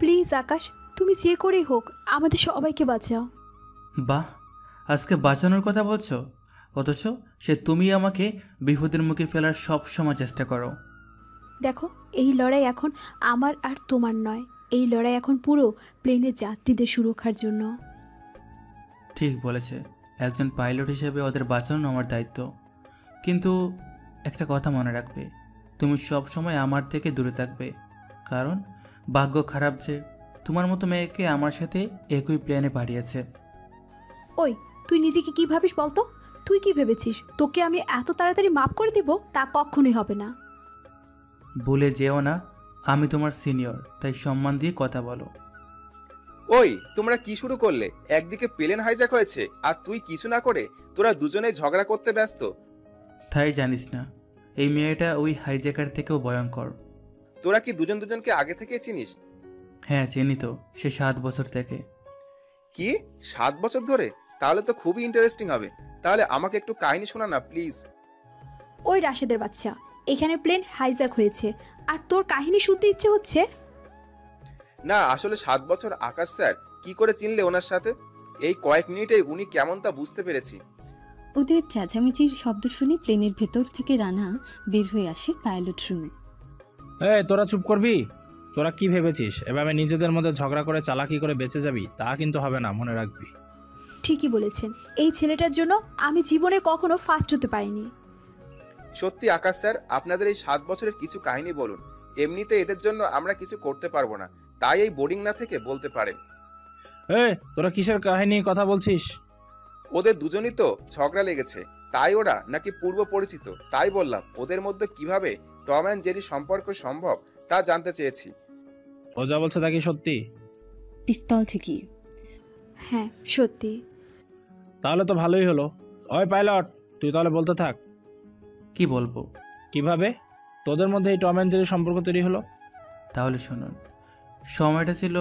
Please আকাশ, তুমি যে করেই হোক আমাদের সবাইকে বাঁচাও। বাহ, আজকে বাঁচানোর কথা বলছো, অথচ সে তুমি আমাকে বিপদের মুখে ফেলার সব সময় চেষ্টা করো। দেখো, এই লড়াই এখন আমার আর তোমার নয়, এই লড়াই এখন পুরো প্লেনের যাত্রীদের সুরক্ষার জন্য। ঠিক বলেছে, একজন পাইলট হিসেবে ওদের বাঁচানো আমার দায়িত্ব। কিন্তু একটা কথা মনে রাখবে, তুমি সব সময় আমার থেকে দূরে থাকবে, কারণ ভাগ্য খারাপ যে তোমার মতো মেয়েকে আমার সাথে একই প্লেনে পাঠিয়েছে। ওই, তুই নিজেকে কি ভাবিস বলতো? তুই কি ভেবেছিস তোকে আমি এত তাড়াতাড়ি মাফ করে দেব? তা কখনোই হবে না। ভুলে যেও না, আমি তোমার সিনিয়র, তাই সম্মান দিয়ে কথা বলো। ওই, তোমরা কি শুরু করলে? একদিকে প্লেন হাইজ্যাক হয়েছে আর তুই কিছু না করে তোরা দুজনেই ঝগড়া করতে ব্যস্ত। তাই জানিস না, এই মেয়েটা ওই হাইজ্যাকার থেকেও ভয়ঙ্কর। তোরা কি দুজন দুজনকে আগে থেকে চিনিস? হ্যাঁ চিনি তো, সে 7 বছর থেকে। কি, 7 বছর ধরে? তাহলে তো খুবই ইন্টারেস্টিং হবে। তাহলে আমাকে একটু কাহিনী শোনা না প্লিজ। ওই রাশেদের বাচ্চা, এখানে প্লেন হাইজ্যাক হয়েছে আর তোর কাহিনী শুনতে ইচ্ছে হচ্ছে? না, আসলে 7 বছর আকাশ স্যার কি করে চিনলে ওনার সাথে? এই কয়েক মিনিটেই উনি কেমন তা বুঝতে পেরেছি। ওদের চেঁচামেচির শব্দ শুনে প্লেনের ভেতর থেকে রানা বের হয়ে আসে পাইলট রুমে। তোরা চুপ করবি? তোরা কি ভেবেছিস এভাবে নিজেদের মধ্যে ঝগড়া করে চালাকি করে বেঁচে যাবি? তা কিন্তু হবে না, মনে রাখবি। ঠিকই বলেছেন, এই ছেলেটার জন্য আমি জীবনে কখনো ফার্স্ট হতে পারিনি। সত্যি আকাশ স্যার, আপনাদের এই 7 বছরের কিছু কাহিনী বলুন। এমনিতে এদের জন্য আমরা কিছু করতে পারবো না, তাই এই বোর্ডিং না থেকে বলতে পারেন। তোরা কিসের কাহিনী কথা বলছিস? ওদের দুজনই তো ঝগড়া লেগেছে, তাই ওরা নাকি পূর্ব পরিচিত, তাই বললাম ওদের মধ্যে কিভাবে টম অ্যান্ড জেরি সম্পর্ক সম্ভব তা জানতে চেয়েছি। ও যা বলছে তা কি সত্যি? পিস্তল থেকে। হ্যাঁ সত্যি। তাহলে তো ভালোই হলো। ওই পাইলট, তুই তাহলে বলতে থাক। কি বলবো? কিভাবে তোদের মধ্যে এই টম অ্যান্ড জেরি সম্পর্ক তৈরি হলো? তাহলে শুনুন, সময়টা ছিল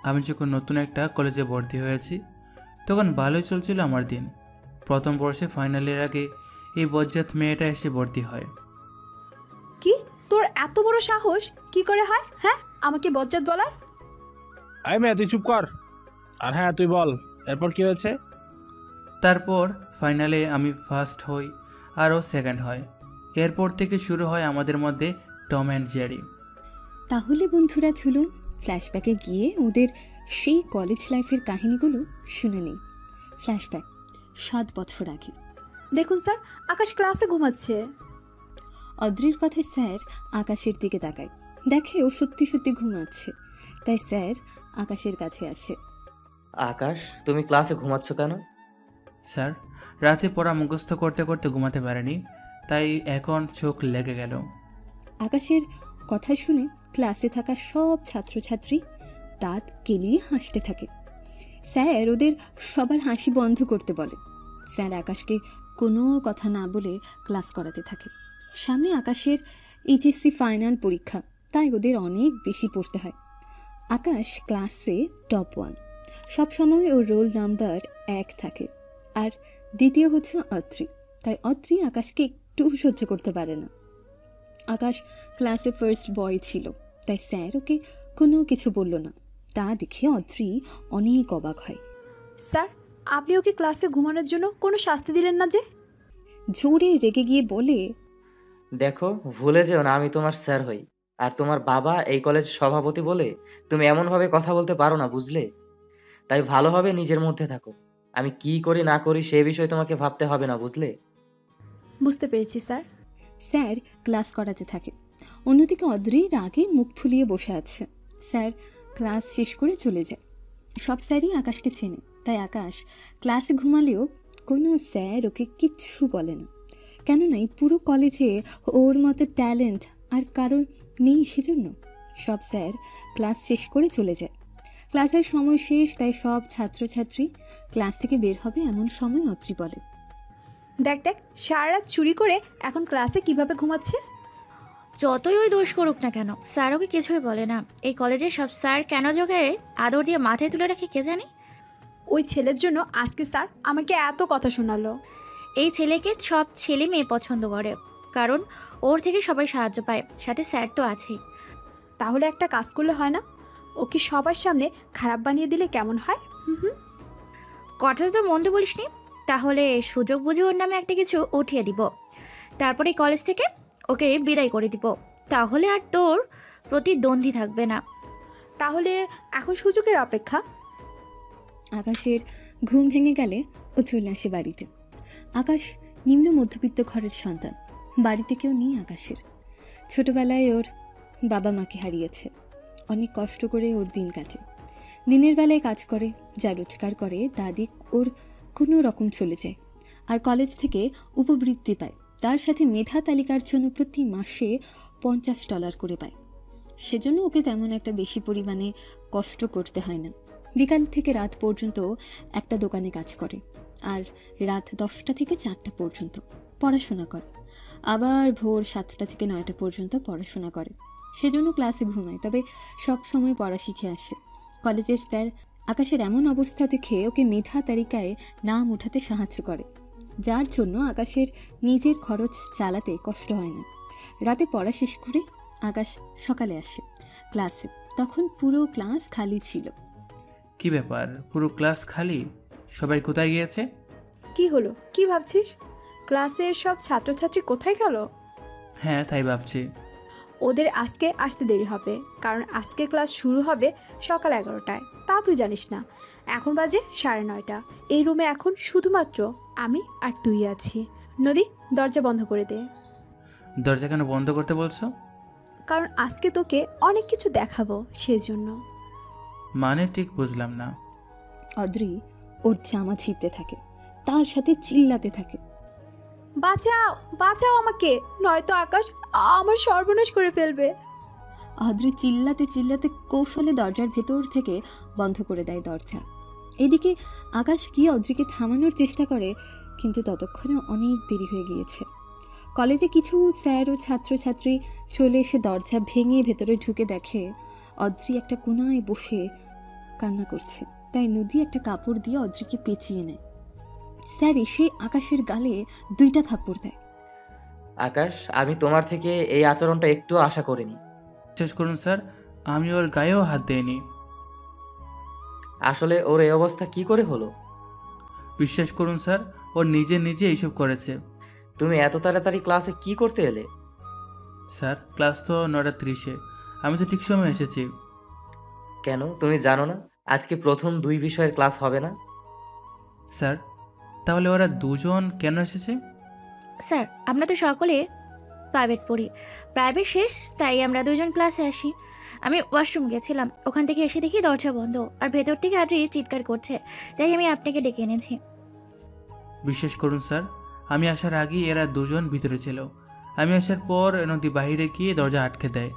আমি যখন নতুন একটা কলেজে ভর্তি হয়েছি, তখন ভালোই চলছিল আমার দিন। প্রথম বর্ষে ফাইনালের আগে এই বজ্জাত মেয়েটা এসে ভর্তি হয়। কি, তোর এত বড় সাহস কি করে হয়? হ্যাঁ, আমাকে বজ্জাত বলার? আই মেয়ে, তুই চুপ কর। আর হ্যাঁ, তুই বল এরপর কি হয়েছে? তারপর ফাইনালে আমি ফার্স্ট হই আর ও সেকেন্ড হয়। এরপর থেকে শুরু হয় আমাদের মধ্যে টম অ্যান্ড জেরি। তাহলে বন্ধুরা চলুন ফ্ল্যাশব্যাকে গিয়ে ওদের সেই কলেজ লাইফের কাহিনীগুলো শুনে নিই। ফ্ল্যাশব্যাক 7 বছর আগে। দেখুন স্যার, আকাশ ক্লাসে ঘুমাচ্ছে। অদ্রির কথায় স্যার আকাশের দিকে তাকায়, দেখে ও সত্যি সত্যি ঘুমাচ্ছে। তাই স্যার আকাশের কাছে আসে। আকাশ, তুমি ক্লাসে ঘুমাচ্ছ কেন? স্যার, রাতে পড়া মুখস্থ করতে করতে ঘুমাতে পারেনি, তাই এখন চোখ লেগে গেল। আকাশের কথা শুনে ক্লাসে থাকা সব ছাত্রছাত্রী দাঁত কেলিয়ে হাসতে থাকে। স্যার ওদের সবার হাসি বন্ধ করতে বলে। স্যার আকাশকে কোনো কথা না বলে ক্লাস করাতে থাকে। সামনে আকাশের এইচএসসি ফাইনাল পরীক্ষা, তাই ওদের অনেক বেশি পড়তে হয়। আকাশ ক্লাসে টপ 1, সবসময় ওর রোল নাম্বার 1 থাকে। আর দ্বিতীয় হচ্ছে অত্রি, তাই অত্রি আকাশকে একটু সহ্য করতে পারে না। আকাশ ক্লাসে ফার্স্ট বয় ছিল, তাই স্যার ওকে কোনো কিছু বলল না। তা দেখে অত্রি অনেক অবাক হয়। স্যার, আপনি ওকে ক্লাসে ঘুমানোর জন্য কোনো শাস্তি দিলেন না যে? জোরে রেগে গিয়ে বলে, দেখো, ভুলে যেও না আমি তোমার স্যার হই, আর তোমার বাবা এই কলেজের সভাপতি বলে তুমি এমনভাবে কথা বলতে পারো না, বুঝলে? তাই ভালোভাবে নিজের মধ্যে থাকো। আমি কি করি না করি সে বিষয়ে তোমাকে ভাবতে হবে না, বুঝলে? বুঝতে পেরেছি স্যার। স্যার ক্লাস করাতে থাকে। অন্যদিকে অদ্রি রাগে মুখ ফুলিয়ে বসে আছে। স্যার ক্লাস শেষ করে চলে যায়। সব স্যারই আকাশকে চেনে, তাই আকাশ ক্লাসে ঘুমালেও কোনো স্যার ওকে কিচ্ছু বলে না। কেননা এই পুরো কলেজে ওর মতো ট্যালেন্ট আর কারোর নেই, সেজন্য সব স্যার ক্লাস শেষ করে চলে যায়। ক্লাসের সময় শেষ, তাই সব ছাত্রছাত্রী ক্লাস থেকে বের হবে এমন সময় অত্রি বলে, দেখ দেখ, সারা রাত চুরি করে এখন ক্লাসে কিভাবে ঘুমাচ্ছে। যতই ওই দোষ করুক না কেন, স্যার ওকে কিছুই বলে না। এই কলেজের সব স্যার কেন যোগে আদর দিয়ে মাথায় তুলে রাখে কে জানে। ওই ছেলের জন্য আজকে স্যার আমাকে এত কথা শোনালো। এই ছেলেকে সব ছেলে মেয়ে পছন্দ করে, কারণ ওর থেকে সবাই সাহায্য পায়, সাথে স্যার তো আছেই। তাহলে একটা কাজ করলে হয় না? ওকে সবার সামনে খারাপ বানিয়ে দিলে কেমন হয়? হুম হুম। কথাটা তো মন্দ বলিসনি। তাহলে সুযোগ বুঝে ওর নামে একটা কিছু উঠিয়ে দিব, তারপরে কলেজ থেকে ওকে বিদায় করে দিব। তাহলে আর তোর প্রতিদ্বন্দ্বী থাকবে না। তাহলে এখন সুযোগের অপেক্ষা। আকাশের ঘুম ভেঙে গেলে ও চলে আসে বাড়িতে। আকাশ নিম্ন মধ্যবিত্ত ঘরের সন্তান, বাড়িতে কেউ নেই আকাশের। ছোটবেলায় ওর বাবা মাকে হারিয়েছে, অনেক কষ্ট করে ওর দিন কাটে। দিনের বেলায় কাজ করে, যা রোজগার করে তা দিয়ে ওর কোনো রকম চলে যায়। আর কলেজ থেকে উপবৃত্তি পায়, তার সাথে মেধা তালিকার জন্য প্রতি মাসে $50 করে পায়। সেজন্য ওকে তেমন একটা বেশি পরিমাণে কষ্ট করতে হয় না। বিকাল থেকে রাত পর্যন্ত একটা দোকানে কাজ করে, আর রাত 10টা থেকে 4টা পর্যন্ত পড়াশোনা করে। আবার ভোর 7টা থেকে 9টা পর্যন্ত পড়াশোনা করে। সেজন্য ক্লাসে ঘুমায়, তবে সব সময় পড়া শিখে আসে। কলেজের স্যার আকাশের এমন অবস্থা দেখে ওকে মেধা তালিকায় নাম উঠাতে সাহায্য করে, যার জন্য আকাশের নিজের খরচ চালাতে কষ্ট হয় না। রাতে পড়া শেষ করে আকাশ সকালে আসে ক্লাসে, তখন পুরো ক্লাস খালি ছিল। কি ব্যাপার, পুরো ক্লাস খালি? সবাই কোথায় গিয়েছে? কি হলো? কি ভাবছিস? ক্লাসের সব ছাত্রছাত্রী কোথায় গেল? হ্যাঁ, তাই ভাবছি। ওদের আজকে আসতে দেরি হবে, কারণ আজকে ক্লাস শুরু হবে সকাল 11টায়। তা তুই জানিস না? এখন বাজে 9:30। এই রুমে এখন শুধুমাত্র আমি আর তুই আছি। নদী, দরজা বন্ধ করে দে। দরজা কেন বন্ধ করতে বলছো? কারণ আজকে তোকে অনেক কিছু দেখাবো, সেজন্য। মানে ঠিক বুঝলাম না। অদ্রি ওর জামা ছিঁড়তে থাকে, তার সাথে চিল্লাতে থাকে, বাঁচাও, বাঁচাও আমাকে, নয়তো আকাশ আমার সর্বনাশ করে ফেলবে। অদ্রি চিল্লাতে চিল্লাতে কৌশলে দরজার ভেতর থেকে বন্ধ করে দেয় দরজা। এদিকে আকাশ গিয়ে অদ্রিকে থামানোর চেষ্টা করে, কিন্তু ততক্ষণে অনেক দেরি হয়ে গিয়েছে। কলেজে কিছু স্যার ও ছাত্রছাত্রী চলে এসে দরজা ভেঙে ভেতরে ঢুকে দেখে অদ্রি একটা কোনায় বসে কান্না করছে। তাই নদী একটা কাপড় দিয়ে অদ্রিকে পেঁচিয়ে নেয়। স্যার এসে আকাশের গালে 2টা থাপ্পড় দেয়। আকাশ, আমি তোমার থেকে এই আচরণটা একটু আশা করিনি। শেষ করুন স্যার, আমি ওর গায়েও হাত দেইনি। আসলে ওর এই অবস্থা কি করে হলো? বিশ্বাস করুন স্যার, ও নিজে নিজে এইসব করেছে। তুমি এত তাড়াতাড়ি ক্লাসে কি করতে এলে? স্যার, ক্লাস তো 9:30-এ, আমি তো ঠিক সময় এসেছি। কেন, তুমি জানো না আজকে প্রথম 2 বিষয়ের ক্লাস হবে না? স্যার, তাহলে ওরা দুজন কেন এসেছে? স্যার, আমরা তো সকলে প্রাইভেট পড়ি, প্রাইভেট শেষ, তাই আমরা দুজন ক্লাসে আসি। আমি ওয়াশরুম গেছিলাম, ওখান থেকে এসে দেখি দরজা বন্ধ, আর ভেতর থেকে আদ্রি চিৎকার করছে, তাই আমি আপনাকে ডেকে এনেছি। বিশ্বাস করুন স্যার, আমি আসার আগেই এরা দুজন ভিতরে ছিল। আমি আসার পর নদী বাইরে গিয়ে দরজা আটকে দেয়।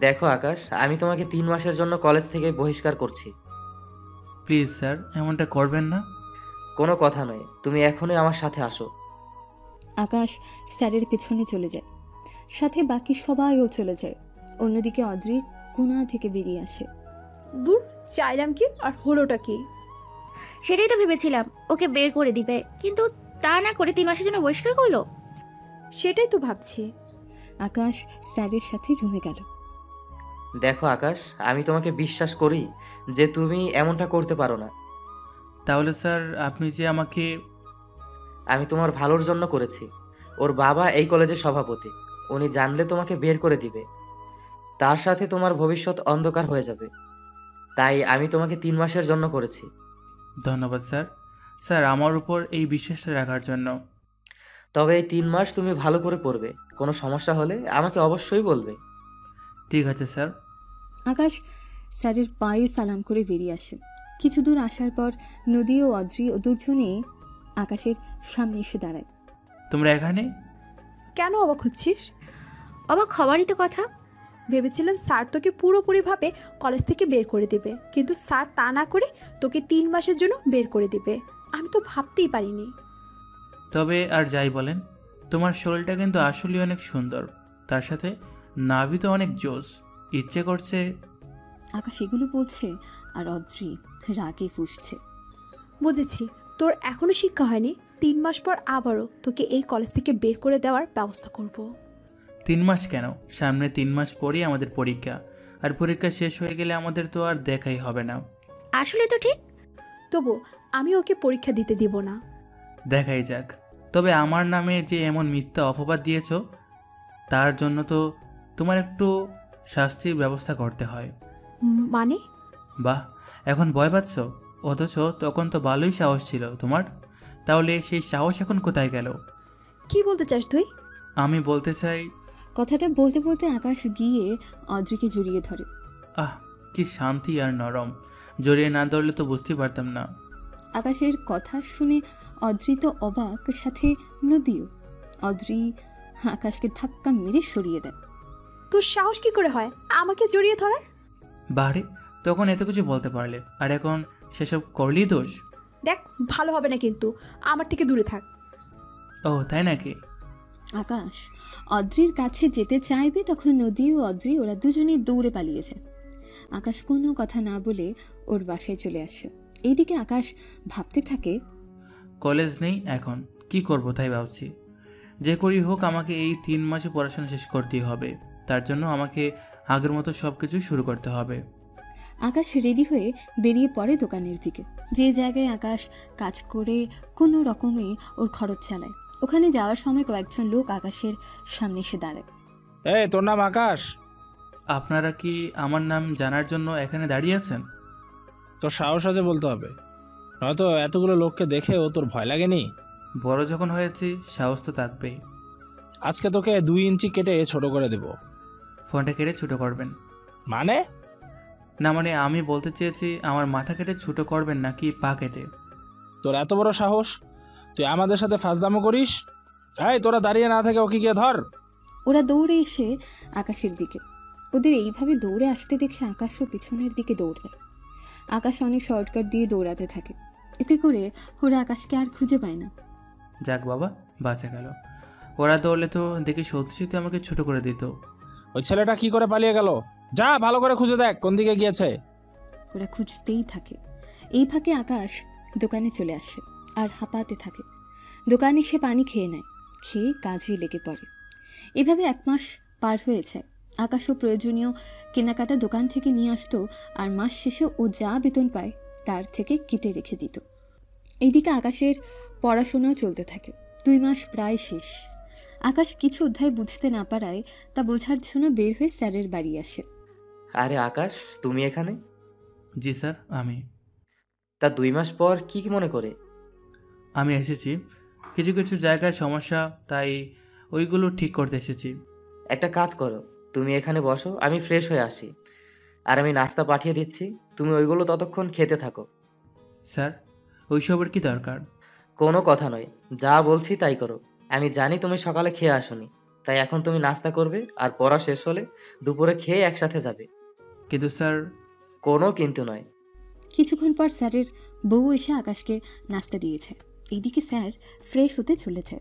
দেখো আকাশ, আমি তোমাকে 3 মাসের জন্য কলেজ থেকে বহিষ্কার করছি। প্লিজ স্যার, এমনটা করবেন না। কোনো কথা নয়, তুমি এখনই আমার সাথে আসো। আকাশ স্যারের পেছনে চলে যায়, সাথে বাকি সবাইও চলে যায়। অন্যদিকে অদ্রি কোনা থেকে বেরিয়ে আসে। দূর, চাইলাম কি আর হলোটা কি? সেটাই তো ভেবেছিলাম, ওকে বের করে দিবে, কিন্তু তা না করে 3 মাসের জন্য বহিষ্কার করলো। সেটাই তো ভাবছি। আকাশ স্যারের সাথে রুমে গেল। দেখো আকাশ, আমি তোমাকে বিশ্বাস করি যে তুমি এমনটা করতে পারো না। তাহলে স্যার, আপনি যে আমাকে... আমি তোমার ভালোর জন্য করেছি। ওর বাবা এই কলেজের সভাপতি, উনি জানলে তোমাকে বের করে দিবে, তার সাথে তোমার ভবিষ্যৎ অন্ধকার হয়ে যাবে। তাই আমি তোমাকে 3 মাসের জন্য করেছি। ধন্যবাদ স্যার। স্যার, আমার উপর এই বিশ্বাসটা রাখার জন্য। তবে এই 3 মাস তুমি ভালো করে পড়বে, কোনো সমস্যা হলে আমাকে অবশ্যই বলবে। ঠিক আছে স্যার। আকাশ স্যারের পায়ে সালাম করে বেরিয়ে আসে। কিছু দূর আসার পর নদী ও অদ্রি ও দুজনেই আকাশের সামনে এসে দাঁড়ায়। তোমরা এখানে? কেন অবাক হচ্ছিস? অবাক হওয়ারই তো কথা। ভেবেছিলাম স্যার তোকে পুরোপুরিভাবে কলেজ থেকে বের করে দিবে, কিন্তু স্যার তা না করে তোকে 3 মাসের জন্য বের করে দিবে। আমি তো ভাবতেই পারিনি। তবে আর যাই বলেন, তোমার শরীরটা কিন্তু আসলে অনেক সুন্দর, তার সাথে নাভি তো অনেক জোস। ইচ্ছে করছে... আকাশ এগুলো বলছে আর অদ্রি রাগে ফুঁসছে। বুঝেছি, তোর এখনো শিক্ষা হয়নি। 3 মাস পর আবারও তোকে এই কলেজ থেকে বের করে দেওয়ার ব্যবস্থা করব। 3 মাস কেন? সামনে 3 মাস পরেই আমাদের পরীক্ষা, আর পরীক্ষা শেষ হয়ে গেলে আমাদের তো আর দেখাই হবে না। আসলে তো ঠিক। তবু আমি ওকে পরীক্ষা দিতে দিব না। দেখাই যাক। তবে আমার নামে যে এমন মিথ্যা অপবাদ দিয়েছ, তার জন্য তো তোমার একটু শাস্তির ব্যবস্থা করতে হয়। মানে? বাহ, এখন ভয় পাচ্ছ? অথচ তখন তো ভালোই সাহস ছিল তোমার। তাহলে সেই সাহস এখন কোথায় গেল? কি বলতে চাস তুই? আমি বলতে চাই, কথাটা বলতে বলতে আকাশ গিয়ে অদ্রিকে জড়িয়ে ধরে। আহ কি শান্তি আর নরম। জড়িয়ে না ধরলে তো বুঝতে পারতাম না। আকাশের কথা শুনে অদ্রি তো অবাক, সাথে নদীও। অদ্রি আকাশকে ধাক্কা মেরে সরিয়ে দেয়। তোর সাহস কি করে হয় আমাকে জড়িয়ে ধরার? বাড়ে, তখন এত কিছু বলতে পারলে, আর এখন সেসব করলেই দোষ। দেখ, ভালো হবে না কিন্তু। আমার থেকে দূরে থাক। ও তাই নাকি? আকাশ অদ্রির কাছে যেতে চাইবে, তখন নদী ও অদ্রি ওরা দুজনেই দৌড়ে পালিয়েছে। আকাশ কোনো কথা না বলে ওর বাসায় চলে আসে। এইদিকে আকাশ ভাবতে থাকে, কলেজ নেই এখন, কি করব তাই ভাবছি। যে করি হোক আমাকে এই 3 মাসে পড়াশোনা শেষ করতেই হবে। তার জন্য আমাকে আগের মতো সব কিছু শুরু করতে হবে। আকাশ রেডি হয়ে বেরিয়ে পড়ে দোকানের দিকে, যে জায়গায় আকাশ কাজ করে কোনো রকমে ওর খরচ চালায়। ওখানে যাওয়ার সময় কয়েকজন লোক আকাশের সামনে এসে দাঁড়ায়। এই, তোর নাম আকাশ? আপনারা কি আমার নাম জানার জন্য এখানে দাঁড়িয়ে আছেন? তোর সাহস আছে বলতে হবে, নয়তো এতগুলো লোককে দেখেও তোর ভয় লাগেনি? বড় যখন হয়েছি সাহস তো থাকবেই। আজকে তোকে 2 ইঞ্চি কেটে ছোট করে দেব। ফোনটা কেটে ছোটো করবেন? মানে? না মানে আমি বলতে চেয়েছি আমার মাথা কেটে ছোটো করবেন নাকি পা কেটে। তোর এত বড় সাহস, তুই আমাদের সাথে ফাজলামো করিস? এই, তোরা দাঁড়িয়ে না থেকে ওকে গিয়ে ধর। ওরা দৌড়ে এসে আকাশের দিকে। ওদের এইভাবে দৌড়ে আসতে দেখে আকাশও পিছনের দিকে দৌড় দেয়। আকাশ অনেক শর্টকাট দিয়ে দৌড়াতে থাকে। এতে করে ওরা আকাশকে আর খুঁজে পায় না। যাক বাবা, বাঁচা গেল। ওরা দৌড়লে তো দেখি সত্যি সত্যি আমাকে ছোট করে দিত। ওই ছেলেটা কি করে পালিয়ে গেল? যা ভালো করে খুঁজে দেখ কোন দিকে গিয়েছে। ওরা খুঁজতেই থাকে। এই ফাঁকে আকাশ দোকানে চলে আসে আর হাঁপাতে থাকে। দোকানে সে পানি খেয়ে নেয়, খেয়ে কাজে লেগে পড়ে। এভাবে 1 মাস পার হয়েছে। আকাশও প্রয়োজনীয় কেনাকাটা দোকান থেকে নিয়ে আসতো, আর মাস শেষে ও যা বেতন পায় তার থেকে কেটে রেখে দিত। এইদিকে আকাশের পড়াশোনাও চলতে থাকে। 2 মাস প্রায় শেষ। আকাশ কিছু অধ্যায় বুঝতে না পারায় তা বোঝার জন্য বের হয়ে স্যারের বাড়ি আসে। আরে আকাশ, তুমি এখানে? জি স্যার, তা 2 মাস পর কি মনে করে? আমি এসেছি। কিছু কিছু জায়গায় সমস্যা, তাই ওইগুলো ঠিক করতে এসেছি। একটা কাজ করো, তুমি এখানে বসো, আমি ফ্রেশ হয়ে আসি। আর আমি নাস্তা পাঠিয়ে দিচ্ছি, তুমি ওইগুলো ততক্ষণ খেতে থাকো। স্যার, ওইসবের কি দরকার? কোনো কথা নয়, যা বলছি তাই করো। আমি জানি তুমি সকালে খেয়ে আসোনি, তাই এখন তুমি নাস্তা করবে, আর পড়া শেষ হলে দুপুরে খেয়ে একসাথে যাবে। কিন্তু স্যার। কোনো কিন্তু নয়। কিছুক্ষণ পর স্যারের বউ এসে আকাশকে নাস্তা দিয়েছে। এইদিকে স্যার ফ্রেশ হতে চলেছে।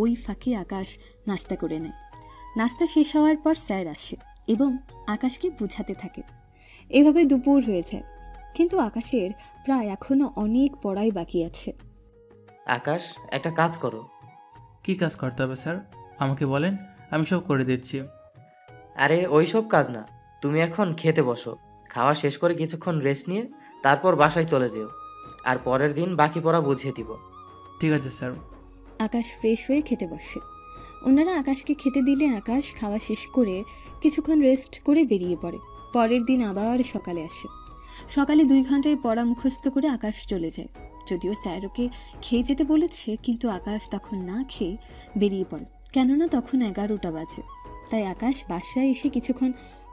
ওই ফাঁকে আকাশ নাস্তা করে নেয়। নাস্তা শেষ হওয়ার পর স্যার আসে এবং আকাশকে বুঝাতে থাকে। এভাবে দুপুর হয়েছে, কিন্তু আকাশের প্রায় এখনো অনেক পড়াই বাকি আছে। আকাশ, একটা কাজ করো। কি কাজ করতে হবে স্যার? আমাকে বলেন, আমি সব করে দিচ্ছি। আরে ওইসব কাজ না, তুমি এখন খেতে বসো। খাওয়া শেষ করে কিছুক্ষণ রেস্ট নিয়ে তারপর বাসায় চলে যেও, আর পরের দিন বাকি পড়া বুঝিয়ে দিব। ঠিক আছে স্যার। আকাশ ফ্রেশ হয়ে খেতে বসে। ওনারা আকাশকে খেতে দিলে আকাশ খাওয়া শেষ করে কিছুক্ষণ রেস্ট করে বেরিয়ে পড়ে। পরের দিন আবার সকালে আসে। সকালে 2 ঘন্টায় পড়া মুখস্থ করে আকাশ চলে যায়। যদিও স্যার ওকে খেয়ে যেতে বলেছে, কিন্তু আকাশ তখন না খেয়ে বেরিয়ে পড়ে, কেননা তখন 11টা বাজে। তাই আকাশ বাসায় এসে কিছুক্ষণ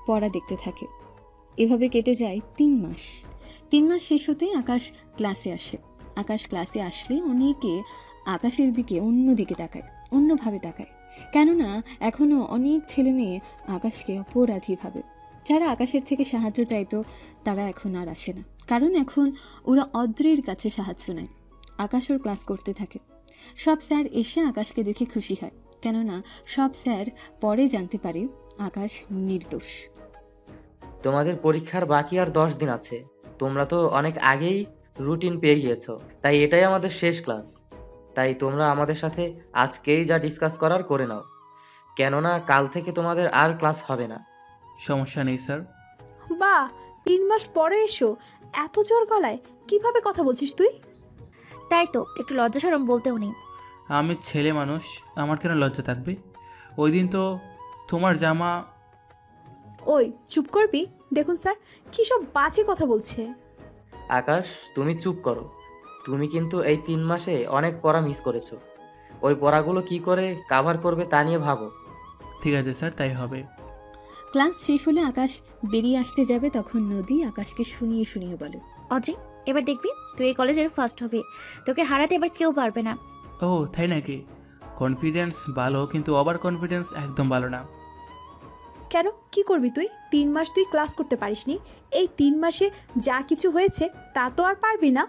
পড়া দেখতে থাকে। এভাবে কেটে যায় 3 মাস। 3 মাস শেষ হতেই আকাশ ক্লাসে আসে। আকাশ ক্লাসে আসলে অনেকে আকাশের দিকে অন্যদিকে তাকায়, অন্যভাবে তাকায়, কেননা এখনও অনেক ছেলে মেয়ে আকাশকে অপরাধী ভাবে। যারা আকাশের থেকে সাহায্য চাইতো তারা এখন আর আসে না, কারণ এখন ওরা অদ্রির কাছে সাহায্য নেয়। আকাশ ওর ক্লাস করতে থাকে। সব স্যার এসে আকাশকে দেখে খুশি হয়, কেননা সব স্যার পরে জানতে পারে আকাশ নির্দোষ। তোমাদের পরীক্ষার বাকি আর 10 দিন আছে। তোমরা তো অনেক আগেই রুটিন পেয়ে গিয়েছো, তাই এটাই আমাদের শেষ ক্লাস। তাই তোমরা আমাদের সাথে আজকেই যা ডিসকাস করার করে নাও, কেননা কাল থেকে তোমাদের আর ক্লাস হবে না। সমস্যা নেই স্যার। বা 3 মাস পরে এসো, এত জোর গলায় কিভাবে কথা বলছিস তুই? তাই তো, একটু লজ্জা শরম বলতেও নেই। আমি ছেলে মানুষ, আমার কেন লজ্জা থাকবে? ওই দিন তো তোমার জামা। ওই চুপ করবি? দেখুন স্যার, কী সব বাজে কথা বলছে। আকাশ, তুমি চুপ করো। তুমি কিন্তু এই 3 মাসে অনেক পড়া মিস করেছো। ওই পড়াগুলো কি করে কাভার করবে তা নিয়ে ভাবো। ঠিক আছে স্যার, তাই হবে। ক্লাস শেষ হলে আকাশ বেরিয়ে আসতে যাবে, তখন নদী আকাশকে শুনিয়ে শুনিয়ে বলে, অদ্রি, এবার দেখবি তুই এই কলেজের ফার্স্ট হবি, তোকে হারাতে এবার কেউ পারবে না। ও তাই নাকি? কনফিডেন্স ভালো, কিন্তু ওভার কনফিডেন্স একদম ভালো না। কেন, কি করবি তুই? 3 মাস তুই ক্লাস করতে পারিসনি, এই 3 মাসে যা কিছু হয়েছে তা তো আর পারবি না।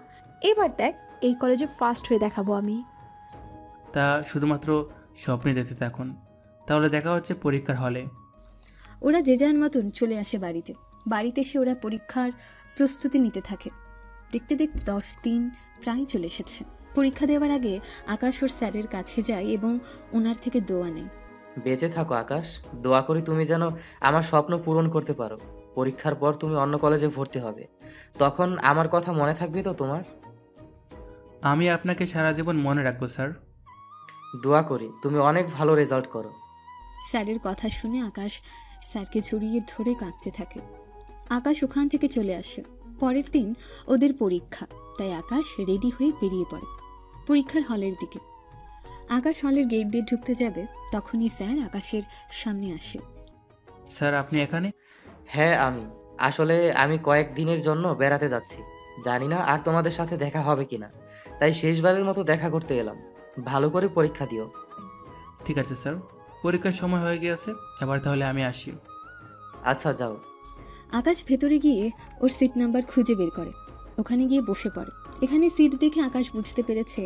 এবার দেখ, এই কলেজে ফার্স্ট হয়ে দেখাবো আমি। তা শুধুমাত্র স্বপ্নে দেখতে থাকুন, তাহলে দেখা হচ্ছে পরীক্ষার হলে। ওরা যে যার মতন চলে আসে বাড়িতে। বাড়িতে এসে ওরা পরীক্ষার প্রস্তুতি নিতে থাকে। দেখতে দেখতে 10 দিন প্রায় চলে এসেছে। পরীক্ষা দেওয়ার আগে আকাশ ওর স্যারের কাছে যায় এবং ওনার থেকে দোয়া নেয়। বেঁচে থাকো আকাশ, দোয়া করি তুমি যেন আমার স্বপ্ন পূরণ করতে পারো। পরীক্ষার পর তুমি অন্য কলেজে ভর্তি হবে, তখন আমার কথা মনে থাকবে তো তোমার? আমি আপনাকে সারা জীবন মনে রাখবো স্যার। দোয়া করি তুমি অনেক ভালো রেজাল্ট করো। স্যারের কথা শুনে আকাশ স্যারকে জড়িয়ে ধরে কাঁদতে থাকে। আকাশ ওখান থেকে চলে আসে। পরের দিন ওদের পরীক্ষা, তাই আকাশ রেডি হয়ে বেরিয়ে পড়ে পরীক্ষার হলের দিকে। আকাশ হলের গেট দিয়ে ঢুকতে যাবে, তখনই স্যার আকাশের সামনে আসে। স্যার আপনি এখানে? হ্যাঁ আসলে আমি কয়েকদিনের জন্য বেড়াতে যাচ্ছি, জানি না আর তোমাদের সাথে দেখা হবে কিনা, তাই শেষবারের মতো দেখা করতে এলাম। ভালো করে পরীক্ষা দিও। ঠিক আছে স্যার, পরীক্ষার সময় হয়ে গিয়েছে, এবার তাহলে আমি আসি। আচ্ছা যাও। আকাশ ভেতরে গিয়ে ওর সিট নাম্বার খুঁজে বের করে, ওখানে গিয়ে বসে পড়ে। এখানে সিট দেখে আকাশ বুঝতে পেরেছে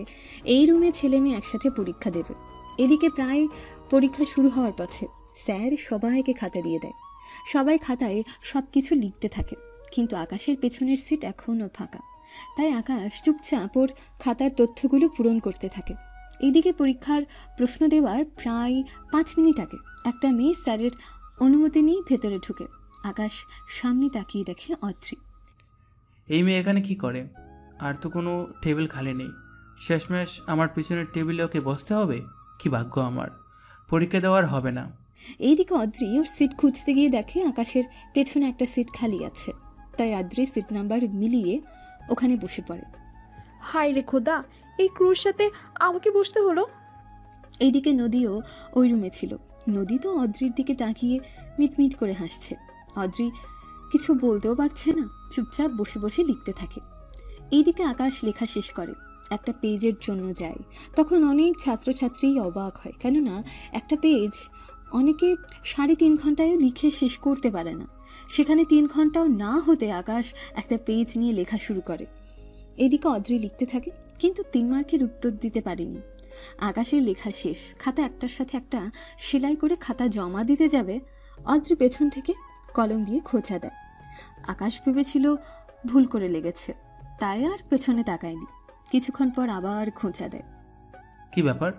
এই রুমে ছেলে মেয়ে একসাথে পরীক্ষা দেবে। এদিকে প্রায় পরীক্ষা শুরু হওয়ার পথে স্যার সবাইকে খাতা দিয়ে দেয়। সবাই খাতায় সব কিছু লিখতে থাকে, কিন্তু আকাশের পেছনের সিট এখনও ফাঁকা। তাই আকাশ চুপচাপ ওর খাতার তথ্যগুলো পূরণ করতে থাকে। এইদিকে পরীক্ষার প্রশ্ন দেওয়ার প্রায় 5 মিনিট আগে একটা মেয়ে স্যারের অনুমতি নিয়ে ভেতরে ঢুকে। আকাশ সামনে তাকিয়ে দেখে অদ্রি। এই মেয়ে এখানে কি করে? আর তো কোনো টেবিল খালি নেই, শেষমেশ আমার পিছনের টেবিলে ওকে বসতে হবে। কি ভাগ্য আমার, পরীক্ষা দেওয়ার হবে না। এইদিকে অদ্রি ওর সিট খুঁজতে গিয়ে দেখে আকাশের পেছনে একটা সিট খালি আছে, তাই অদ্রি সিট নাম্বার মিলিয়ে ওখানে বসে পড়ে। হায় রে খোদা, এই ক্রুর সাথে আমাকে বসতে হলো। এইদিকে নদীও ওই রুমে ছিল। নদী তো অদ্রির দিকে তাকিয়ে মিটমিট করে হাসছে। অদ্রি কিছু বলতেও পারছে না, চুপচাপ বসে বসে লিখতে থাকে। এইদিকে আকাশ লেখা শেষ করে, একটা পেজের জন্য যায়। তখন অনেক ছাত্রছাত্রী অবাক হয়, কেননা একটা পেজ অনেকে 3.5 ঘন্টায়ও লিখে শেষ করতে পারে না। সেখানে 3 ঘন্টাও না হতে আকাশ একটা পেজ নিয়ে লেখা শুরু করে। এদিকে অদ্রি লিখতে থাকে, কিন্তু 3 মার্কের উত্তর দিতে পারেনি। আকাশের লেখা শেষ, খাতা একটার সাথে একটা সেলাই করে খাতা জমা দিতে যাবে, অদ্রি পেছন থেকে কলম দিয়ে খোঁচা দেয়। আকাশ ভেবেছিল ভুল করে লেগেছে, তাই আর পেছনে তাকায়নি। কিছুক্ষণ পর আবার খোঁচা দেয়। কি ব্যাপার?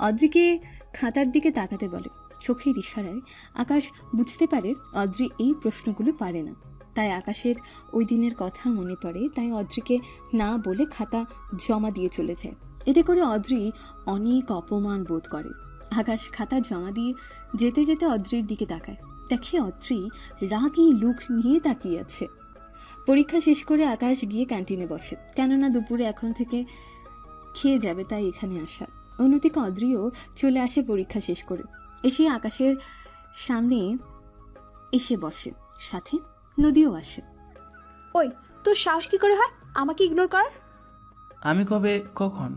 অদ্রিকে খাতার দিকে তাকাতে বলে। চোখের ইশারায় আকাশ বুঝতে পারে অদ্রি এই প্রশ্নগুলো পারে না। তাই আকাশের ওই দিনের কথা মনে পড়ে, তাই অদ্রিকে না বলে খাতা জমা দিয়ে চলে যায়। এতে করে অদ্রি অনেক অপমান বোধ করে। আকাশ খাতা জমা দিয়ে যেতে যেতে অদ্রির দিকে তাকায়, দেখে অদ্রি রাগী লুক নিয়ে তাকিয়ে আছে। পরীক্ষা শেষ করে আকাশ গিয়ে ক্যান্টিনে বসে, কেননা দুপুরে এখন থেকে খেয়ে যাবে, তাই এখানে আসা। অন্যদিকে অদ্রিও চলে আসে পরীক্ষা শেষ করে, এসে আকাশের সামনে এসে বসে, সাথে নদীও আসে। ওই তোর সাহস কি করে হয় আমাকে ইগনোর কর? আমি কবে কখন?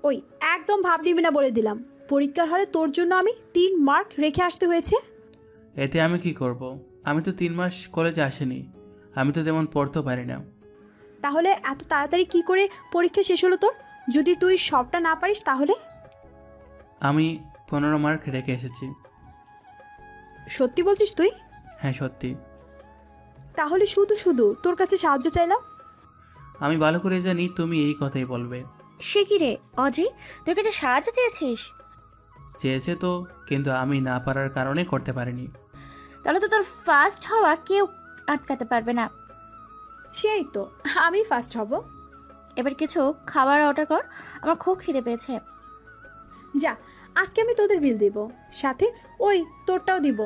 ওই একদম ভাব নিবি না বলে দিলাম। পরীক্ষার হলে তোর জন্য আমি 3 মার্ক রেখে আসতে হয়েছে। এতে আমি কি করব? আমি তো 3 মাস কলেজে আসিনি, আমি তো তেমন পড়তেও পারি না। তাহলে এত তাড়াতাড়ি কি করে পরীক্ষা শেষ হলো তোর? যদি তুই সবটা না পারিস তাহলে? আমি 15 মার্ক রেখে এসেছি। সত্যি বলছিস তুই? হ্যাঁ সত্যি। তাহলে শুধু শুধু তোর কাছে সাহায্য চাইলাম। আমি ভালো করে জানি তুমি এই কথাই বলবে, সে কি রে অজি, তোর কাছে সাহায্য চেয়েছিস? চেয়েছে তো, কিন্তু আমি না পারার কারণে করতে পারিনি। তাহলে তো তোর ফার্স্ট হওয়া কেউ আটকাতে পারবে না। সেই তো, আমি ফার্স্ট হব। এবার কিছু খাবার অর্ডার কর, আমার খুব খিদে পেয়েছে। যা, আজকে আমি তোদের বিল দিব, সাথে ওই তোরটাও দিব।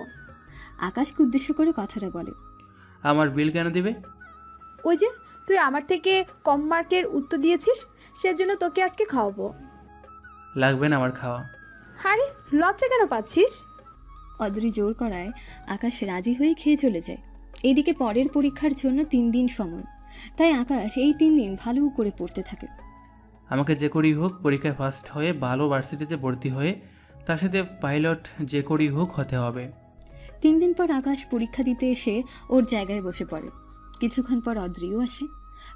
আকাশকে উদ্দেশ্য করে কথাটা বলে। আমার বিল কেন দিবে? ওই যে তুই আমার থেকে কম মার্কের উত্তর দিয়েছিস, সেজন্য তোকে আজকে খাওয়াবো। লাগবে না আমার খাওয়া। আরে লজ্জা কেন পাচ্ছিস? অদ্রি জোর করায় আকাশ রাজি হয়ে খেয়ে চলে যায়। এইদিকে পরের পরীক্ষার জন্য 3 দিন সময়, তাই আকাশ এই 3 দিন ভালো করে পড়তে থাকে। আমাকে যে করেই হোক পরীক্ষায় ফার্স্ট হয়ে ভালো ভার্সিটিতে ভর্তি হয়ে তার সাথে পাইলট যে করেই হোক হতে হবে। 3 দিন পর আকাশ পরীক্ষা দিতে এসে ওর জায়গায় বসে পড়ে। কিছুক্ষণ পর অদ্রিও আসে।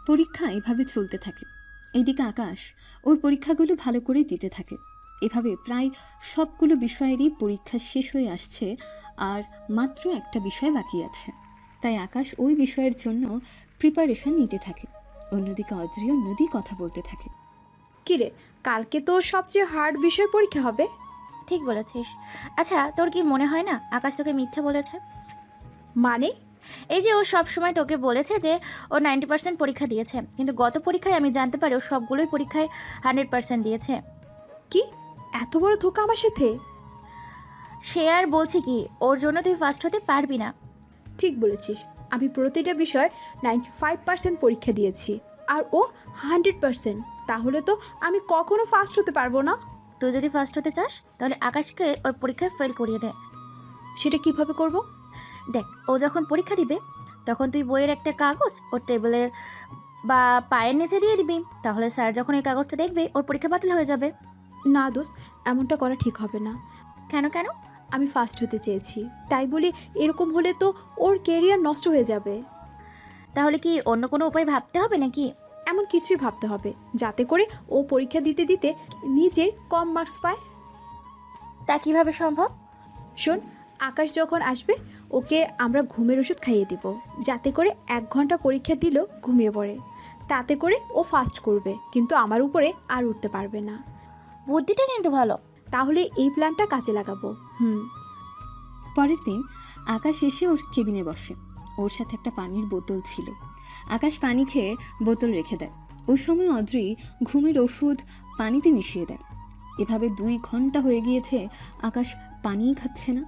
পরীক্ষা এভাবে চলতে থাকে। এইদিকে আকাশ ওর পরীক্ষাগুলো ভালো করে দিতে থাকে। এভাবে প্রায় সবগুলো বিষয়েরই পরীক্ষা শেষ হয়ে আসছে, আর মাত্র একটা বিষয় বাকি আছে। তাই আকাশ ওই বিষয়ের জন্য প্রিপারেশন নিতে থাকে। অন্যদিকে অদ্রি নদী কথা বলতে থাকে। কিরে, কালকে তো সবচেয়ে হার্ড বিষয় পরীক্ষা হবে। ঠিক বলেছিস। আচ্ছা, তোর কি মনে হয় না আকাশ তোকে মিথ্যে বলেছে? মানে? এই যে ও সব সময় তোকে বলেছে যে ও 90% পরীক্ষা দিয়েছে, কিন্তু গত পরীক্ষায় আমি জানতে পারি ও সবগুলোই পরীক্ষায় 100% দিয়েছে। কি এত বড় ধোঁকা আমার সাথে? সে আর বলছি কি, ওর জন্য তুই ফার্স্ট হতে পারবি না। ঠিক বলেছিস, আমি প্রতিটা বিষয় 95% পরীক্ষা দিয়েছি, আর ও 100%। তাহলে তো আমি কখনো ফার্স্ট হতে পারবো না। তুই যদি ফার্স্ট হতে চাস তাহলে আকাশকে ওর পরীক্ষায় ফেল করিয়ে দে। সেটা কিভাবে করব? দেখ, ও যখন পরীক্ষা দিবে তখন তুই বইয়ের একটা কাগজ ওর টেবিলের বা পায়ের নিচে দিয়ে দিবি, তাহলে স্যার যখন এই কাগজটা দেখবে ওর পরীক্ষা বাতিল হয়ে যাবে। না দোস্ত, এমনটা করা ঠিক হবে না। কেন কেন? আমি ফার্স্ট হতে চেয়েছি, তাই বলি এরকম হলে তো ওর ক্যারিয়ার নষ্ট হয়ে যাবে। তাহলে কি অন্য কোনো উপায় ভাবতে হবে নাকি? এমন কিছুই ভাবতে হবে যাতে করে ও পরীক্ষা দিতে দিতে নিজে কম মার্কস পায়। তা কিভাবে সম্ভব? শোন, আকাশ যখন আসবে ওকে আমরা ঘুমের ওষুধ খাইয়ে দিব, যাতে করে 1 ঘন্টা পরীক্ষা দিলেও ঘুমিয়ে পড়ে। তাতে করে ও ফার্স্ট করবে, কিন্তু আমার উপরে আর উঠতে পারবে না। বুদ্ধিটা কিন্তু ভালো। তাহলে এই প্ল্যানটা কাজে লাগাবো। পরের দিন আকাশ এসে ওর কেবিনে বসে। ওর সাথে একটা পানির বোতল ছিল। আকাশ পানি খেয়ে বোতল রেখে দেয়। ওই সময় অদ্রি ঘুমের ওষুধ পানিতে মিশিয়ে দেয়। এভাবে 2 ঘন্টা হয়ে গিয়েছে, আকাশ পানিই খাচ্ছে না,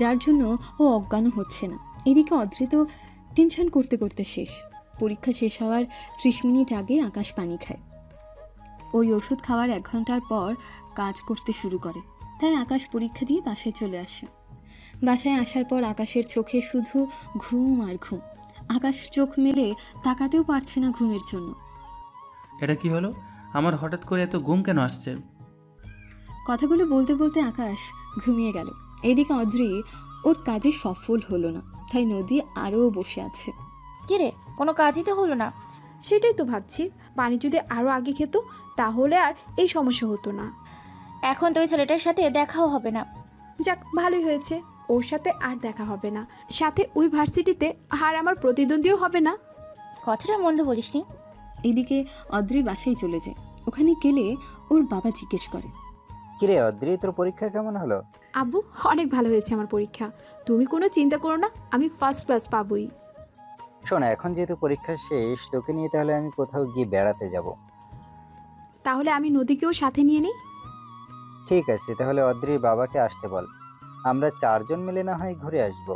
যার জন্য ও অজ্ঞানও হচ্ছে না। এদিকে অদ্রি তো টেনশন করতে করতে শেষ। পরীক্ষা শেষ হওয়ার 30 মিনিট আগে আকাশ পানি খায়। ওই ওষুধ খাওয়ার 1 ঘন্টার পর কাজ করতে শুরু করে। তাই আকাশ পরীক্ষা দিয়ে বাসায় চলে আসে। বাসায় আসার পর আকাশের চোখে শুধু ঘুম আর ঘুম। আকাশ চোখ মেলে তাকাতেও পারছে না ঘুমের জন্য। এটা কি হলো? আমার হঠাৎ করে এত ঘুম কেন আসছে? কথাগুলো বলতে বলতে আকাশ ঘুমিয়ে গেল। এইদিকে অদ্রি ওর কাজে সফল হলো না, তাই নদী আরও বসে আছে। কিরে, কোনো কাজই তো হলো না। সেটাই তো ভাবছি, পানি যদি আরও আগে খেত তাহলে আর এই সমস্যা হতো না। এখন তো ওই ছেলেটার সাথে দেখাও হবে না। যাক, ভালোই হয়েছে, ওর সাথে আর দেখা হবে না, সাথে ওই ভার্সিটিতে আর আমার প্রতিদ্বন্দ্বীও হবে না। কথাটা মন্দ বলিসনি। এদিকে অদ্রি বাসায় চলে যায়। ওখানে গেলে ওর বাবা জিজ্ঞেস করে, কিরে অদ্রি, তোর পরীক্ষা কেমন হলো? আব্বু, অনেক ভালো হয়েছে আমার পরীক্ষা, তুমি কোনো চিন্তা করো না, আমি ফার্স্ট ক্লাস পাবই। শোন, এখন যেহেতু পরীক্ষা শেষ, তোকে নিয়ে তাহলে আমি কোথাও গিয়ে বেড়াতে যাব। তাহলে আমি নদীকেও সাথে নিয়ে নিই। ঠিক আছে, তাহলে অদ্রির বাবাকে আসতে বল, আমরা 4 জন মিলে না হয় ঘুরে আসব।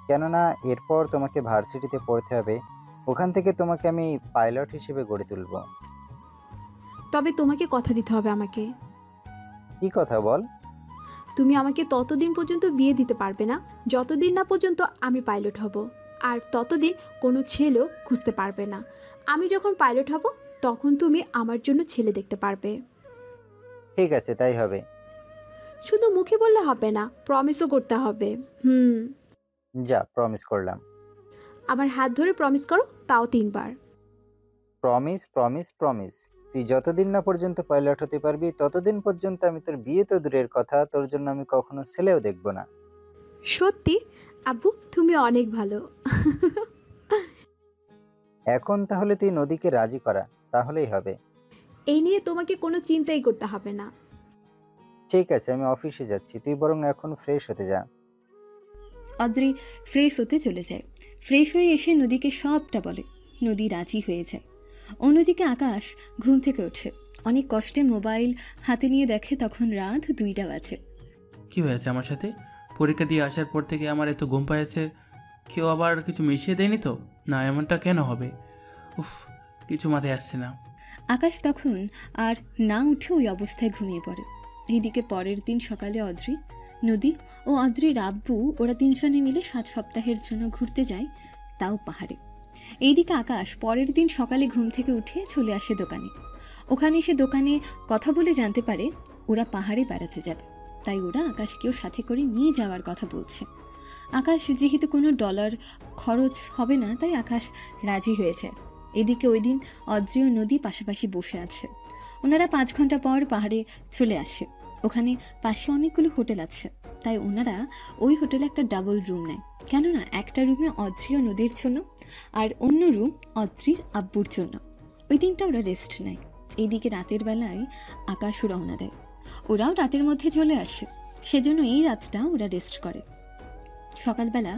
কেননা এরপর তোমাকে ভার্সিটিতে পড়তে হবে, ওখান থেকে তোমাকে আমি পাইলট হিসেবে গড়ে তুলব। তবে তোমাকে কথা দিতে হবে আমাকে। কি কথা বল? তুমি আমাকে ততদিন পর্যন্ত বিয়ে দিতে পারবে না যতদিন না পর্যন্ত আমি পাইলট হব, আর ততদিন কোনো ছেলেও খুঁজতে পারবে না। আমি যখন পাইলট হব তখন তুমি আমার জন্য ছেলে দেখতে পারবে। ঠিক আছে, তাই হবে। শুধু মুখে বললে হবে না, প্রমিসও করতে হবে। যা, প্রমিস করলাম। আমার হাত ধরে প্রমিস করো, তাও 3 বার। Promise promise promise. তুই যতদিন না পর্যন্ত পাইলট হতে পারবি ততদিন পর্যন্ত আমি তোর বিয়ে তো দূরের কথা, তোর জন্য আমি কখনো ছেলেও দেখব না। সত্যি আব্বু, তুমি অনেক ভালো। এখন তাহলে তুই নদীকে রাজি করা, তাহলেই হবে। এই নিয়ে তোমাকে কোনো চিন্তাই করতে হবে না। ঠিক আছে, আমি অফিসে যাচ্ছি, তুই বরং এখন ফ্রেশ হতে যা। অদ্রি ফ্রেশ হতে চলে যায়। ফ্রেশ হয়ে এসে নদীকে সবটা বলে। নদী রাজি হয়ে যায়। অন্যদিকে আকাশ ঘুম থেকে ওঠে। অনেক কষ্টে মোবাইল হাতে নিয়ে দেখে তখন রাত 2টা বাজে। কি হয়েছে আমার সাথে? পরীক্ষা দিয়ে আসার পর থেকে আমার এত ঘুম পাইছে। কেউ আবার কিছু মিশিয়ে দেয়নি তো? না, এমনটা কেন হবে? উফ, কিছু মাথায় আসছে না। আকাশ তখন আর না উঠে ওই অবস্থায় ঘুমিয়ে পড়ে। এইদিকে পরের দিন সকালে অদ্রি, নদী ও অদ্রির আব্বু ওরা 3 জনে মিলে 7 সপ্তাহের জন্য ঘুরতে যায়, তাও পাহাড়ে। এইদিকে আকাশ পরের দিন সকালে ঘুম থেকে উঠে চলে আসে দোকানে। ওখানে এসে দোকানে কথা বলে জানতে পারে ওরা পাহাড়ে বেড়াতে যাবে। তাই ওরা আকাশকেও সাথে করে নিয়ে যাওয়ার কথা বলছে। আকাশ যেহেতু কোনো ডলার খরচ হবে না, তাই আকাশ রাজি হয়েছে। এদিকে ওই দিন অদ্রি ও নদী পাশাপাশি বসে আছে। ওনারা 5 ঘন্টা পর পাহাড়ে চলে আসে। ওখানে পাশে অনেকগুলো হোটেল আছে, তাই ওনারা ওই হোটেলে একটা ডাবল রুম নেয়। কেননা একটা রুমে অদ্রি ও নদীর জন্য আর অন্য রুম অদ্রির আব্বুর জন্য। ওই দিনটা ওরা রেস্ট নেয়। এইদিকে রাতের বেলায় আকাশও রওনা দেয়। ওরাও রাতের মধ্যে চলে আসে, সেজন্য এই রাতটা ওরা রেস্ট করে। সকালবেলা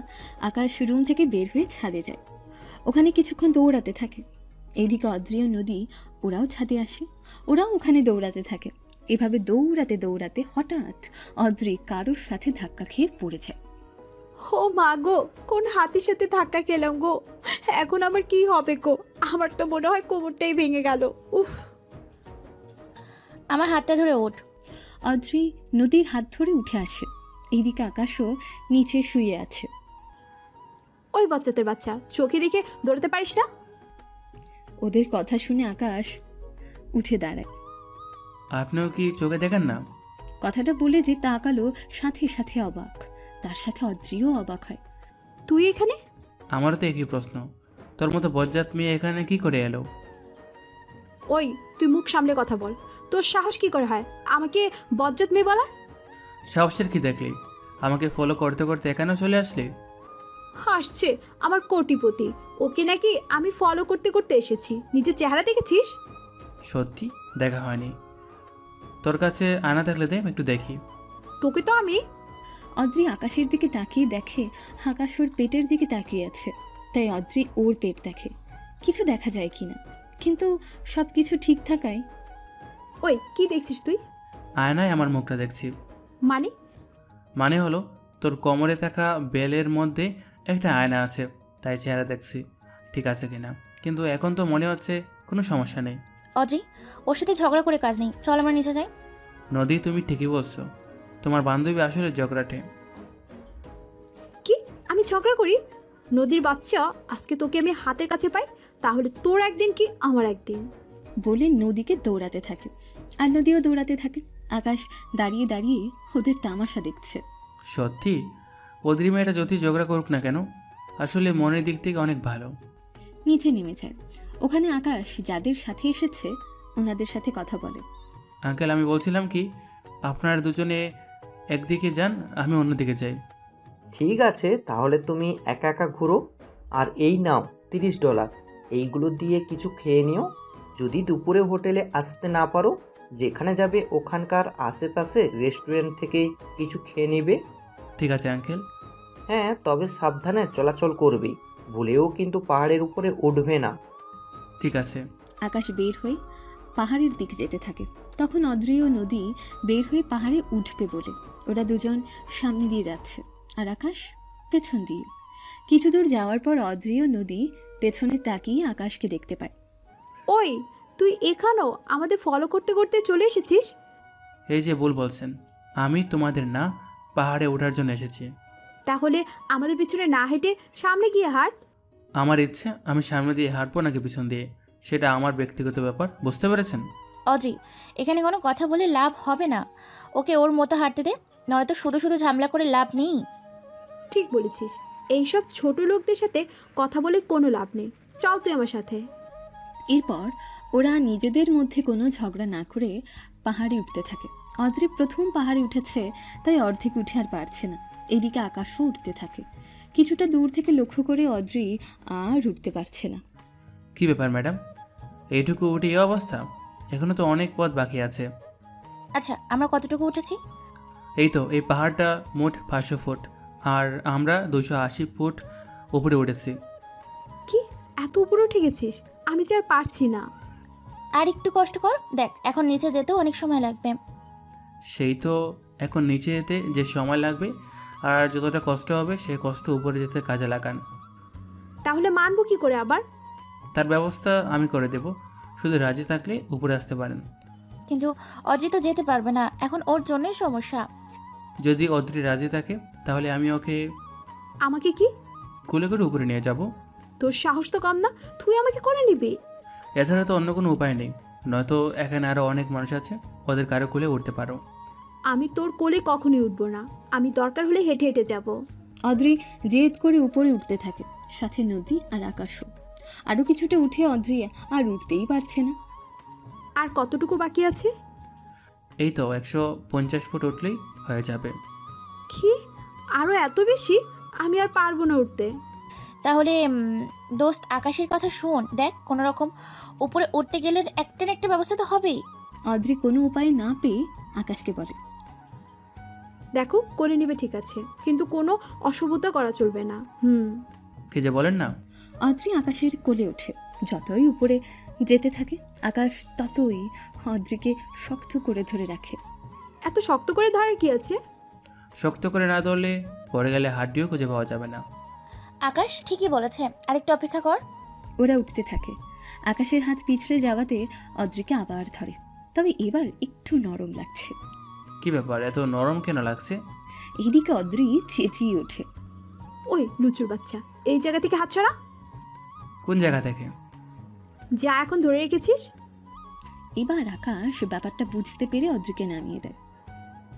আকাশ রুম থেকে বের হয়ে ছাদে যায়। ওখানে কিছুক্ষণ দৌড়াতে থাকে। এইদিকে অদ্রি ও নদী ওরাও ছাদে আসে। ওরাও ওখানে দৌড়াতে থাকে। এভাবে দৌড়াতে দৌড়াতে হঠাৎ অদ্রি কারোর সাথে ধাক্কা খেয়ে পড়ে যায়। ও মা গো, কোন হাতির সাথে ধাক্কা খেলাম গো! এখন আমার কি হবে গো? আমার তো মনে হয় কোমরটাই ভেঙে গেল। উফ! আমার হাতটা ধরে ওঠ। অদ্রি নদীর হাত ধরে উঠে আসে। এইদিকে আকাশও নিচে শুয়ে আছে। ওই বাচ্চাদের বাচ্চা, চোখে দেখে দৌড়াতে পারিস না? ওদের কথা শুনে আকাশ উঠে দাঁড়ায়। আপনিও কি চোখে দেখেন না? কথাটা বলে যে তাকালো, সাথে সাথে অবাক। তার সাথে অদ্রিও অবাক হয়। তুই এখানে? আমারও তো একই প্রশ্ন। তোর মতো বজ্জাত মেয়ে এখানে কি করে এলো? ওই, তুই মুখ সামলে কথা বল। তোর সাহস কি করে হয় আমাকে বজ্জাত মেয়ে বলার? সাহসের কি দেখলি? আমাকে ফলো করতে করতে এখানেও চলে আসলি? হাসছে আমার কোটিপতি। ওকে নাকি আমি ফলো করতে করতে এসেছি। নিজের চেহারা দেখেছিস? সত্যি দেখা হয়নি। তোর কাছে আনা থাকলে দে, একটু দেখি। তোকে তো আমি... অদ্রি আকাশের দিকে তাকিয়ে দেখে আকাশ ওর পেটের দিকে তাকিয়ে আছে। তাই অদ্রি ওর পেট দেখে কিছু দেখা যায় কিনা, কিন্তু সব কিছু ঠিক থাকায়। ওই, কি দেখছিস তুই? আয়নায় আমার মুখটা দেখছি। মানে হলো তোর কোমরে থাকা বেলের মধ্যে একটা আয়না আছে, তাই চেহারা দেখছি ঠিক আছে কিনা। কিন্তু এখন তো মনে হচ্ছে কোনো সমস্যা নেই। অদ্রি, ওর সাথে ঝগড়া করে কাজ নেই, চল আমরা নিচে যাই। নদী, তুমি ঠিকই বলছো। তোমার বান্ধবী আসলে ঝগড়াটে। কি? আমি ঝগড়া করি? নদীর বাচ্চা, আজকে তোকে আমি হাতের কাছে পাই, তাহলে তোর একদিন কি আমার একদিন। বলে নদীকে দৌড়াতে থাকে আর নদীও দৌড়াতে থাকে। আকাশ দাঁড়িয়ে দাঁড়িয়ে ওদের তামাশা দেখছে। সত্যি অদ্রি মেয়েটা যতই ঝগড়া করুক না কেন, আসলে মনের দিক থেকে অনেক ভালো। নিচে নেমে যায়। ওখানে আকাশ যাদের সাথে এসেছে ওনাদের সাথে কথা বলে। আঙ্কেল, আমি বলছিলাম কি, আপনারা দুজনে একদিকে যান, আমি অন্যদিকে যাই। ঠিক আছে, তাহলে তুমি একা একা ঘুরো। আর এই নাও $30, এইগুলো দিয়ে কিছু খেয়ে নিও। যদি দুপুরে হোটেলে আসতে না পারো, যেখানে যাবে ওখানকার আশেপাশে রেস্টুরেন্ট থেকেই কিছু খেয়ে নেবে। ঠিক আছে আঙ্কেল। হ্যাঁ, তবে সাবধানে চলাচল করবে, ভুলেও কিন্তু পাহাড়ের উপরে উঠবে না। ঠিক আছে। আকাশ বের হয়ে পাহাড়ের দিকে যেতে থাকে। তখন অদ্রি ও নদী বের হয়ে পাহাড়ে উঠবে বলে ওরা দুজন সামনে দিয়ে যাচ্ছে আর আকাশ পেছন দিয়ে। কিছু দূর যাওয়ার পর অদ্রি ও নদী পেছনে তাকিয়ে আকাশকে দেখতে পায়। ওই, তুই এখানেও আমাদের ফলো করতে করতে চলে এসেছিস? এই যে ভুল বলছেন, আমি তোমাদের না পাহাড়ে ওঠার জন্য এসেছি। তাহলে আমাদের পিছনে না হেঁটে সামনে গিয়ে হাঁট। আমার ইচ্ছে আমি সামনে দিয়ে হাঁটবো নাকি পিছন দিয়ে, সেটা আমার ব্যক্তিগত ব্যাপার, বুঝতে পেরেছেন? অদ্রি, এখানে কোনো কথা বলে লাভ হবে না। ওকে ওর মতো হাঁটতে দে, নয়তো শুধু শুধু ঝামেলা করে লাভ নেই। ঠিক বলেছিস, এইসব ছোট লোকদের সাথে কথা বলে কোনো লাভ নেই। চল তুই আমার সাথে। এরপর ওরা নিজেদের মধ্যে কোনো ঝগড়া না করে পাহাড়ে উঠতে থাকে। অদ্রি প্রথম পাহাড়ে উঠেছে, তাই অর্ধেক উঠে আর পারছে না। এদিকে আকাশও উঠতে থাকে। কিছুটা দূর থেকে লক্ষ্য করে অদ্রি আর উঠতে পারছে না। কি ব্যাপার ম্যাডাম, এইটুকু উঠে এই অবস্থা? এখনো তো অনেক পথ বাকি আছে। আচ্ছা, আমরা কতটুকু উঠেছি? এই তো, এই পাহাড়টা মোট 500 ফুট, আর আমরা 280 ফুট উপরে উঠেছি। কি এত উপরে উঠে গেছিস? আমি যে আর পারছি না। আর একটু কষ্ট কর, দেখ এখন নিচে যেতেও অনেক সময় লাগবে। সেই তো, এখন নিচে যেতে যে সময় লাগবে আর যতটা কষ্ট হবে সে কষ্ট উপরে যেতে কাজে লাগান। তাহলে মানবো কি করে আবার? তার ব্যবস্থা আমি করে দেব, শুধু রাজি থাকলে উপরে আসতে পারেন। কিন্তু অজিত তো যেতে পারবে না, এখন ওর জন্যই সমস্যা। যদি অদ্রি রাজি থাকে তাহলে আমি ওকে আমাকে কি? কোলে করে উপরে নিয়ে যাব। তোর সাহস তো কম না, তুই আমাকে করে নিবি? এছাড়া তো অন্য কোনো উপায় নেই, নয়তো এখানে আরও অনেক মানুষ আছে, ওদের কারো কোলে উঠতে পারো। আমি তোর কোলে কখনই উঠবো না, আমি দরকার হলে হেঁটে হেঁটে যাব। অদ্রি জেদ করে উপরে উঠতে থাকে, সাথে নদী আর আকাশও। আরও কিছুটা উঠে অদ্রি আর উঠতেই পারছে না। আর কতটুকু বাকি আছে? এই তো 150 ফুট উঠলেই হয়ে যাবে। কি আরো এত বেশি? আমি আর পারবো না উঠতে। তাহলে দোস্ত আকাশের কথা শোন, দেখ কোনো রকম উপরে উঠতে গেলে একটা না একটা ব্যবস্থা তো হবেই। অদ্রি কোনো উপায় না পেয়ে আকাশকে বলে, দেখো করে নিবে ঠিক আছে, কিন্তু কোনো অশুভতা করা চলবে না। কি যে বলেন না। অদ্রি আকাশের কোলে ওঠে। যতই উপরে যেতে থাকে আকাশ ততই অদ্রিকে শক্ত করে ধরে রাখে। এত শক্ত করে ধরার কি আছে? শক্ত করে না ধরলে পরে গেলে হাড্ডিও খুঁজে পাওয়া যাবে না। আকাশ ঠিকই বলেছে, আরেকটু অপেক্ষা কর। ওরা উঠতে থাকে। আকাশের হাত পিছড়ে যাওয়াতে অদ্রিকে আবার ধরে, তবে এবার একটু নরম লাগছে। কি ব্যাপার, এত নরম কেন লাগছে? এদিকে অদ্রি চেঁচিয়ে ওঠে, ওই লুচুর বাচ্চা, এই জায়গা থেকে হাত ছাড়া। কোন জায়গা থেকে? যা এখন ধরে রেখেছিস। এবার আকাশ ব্যাপারটা বুঝতে পেরে অদ্রিকে নামিয়ে দেয়।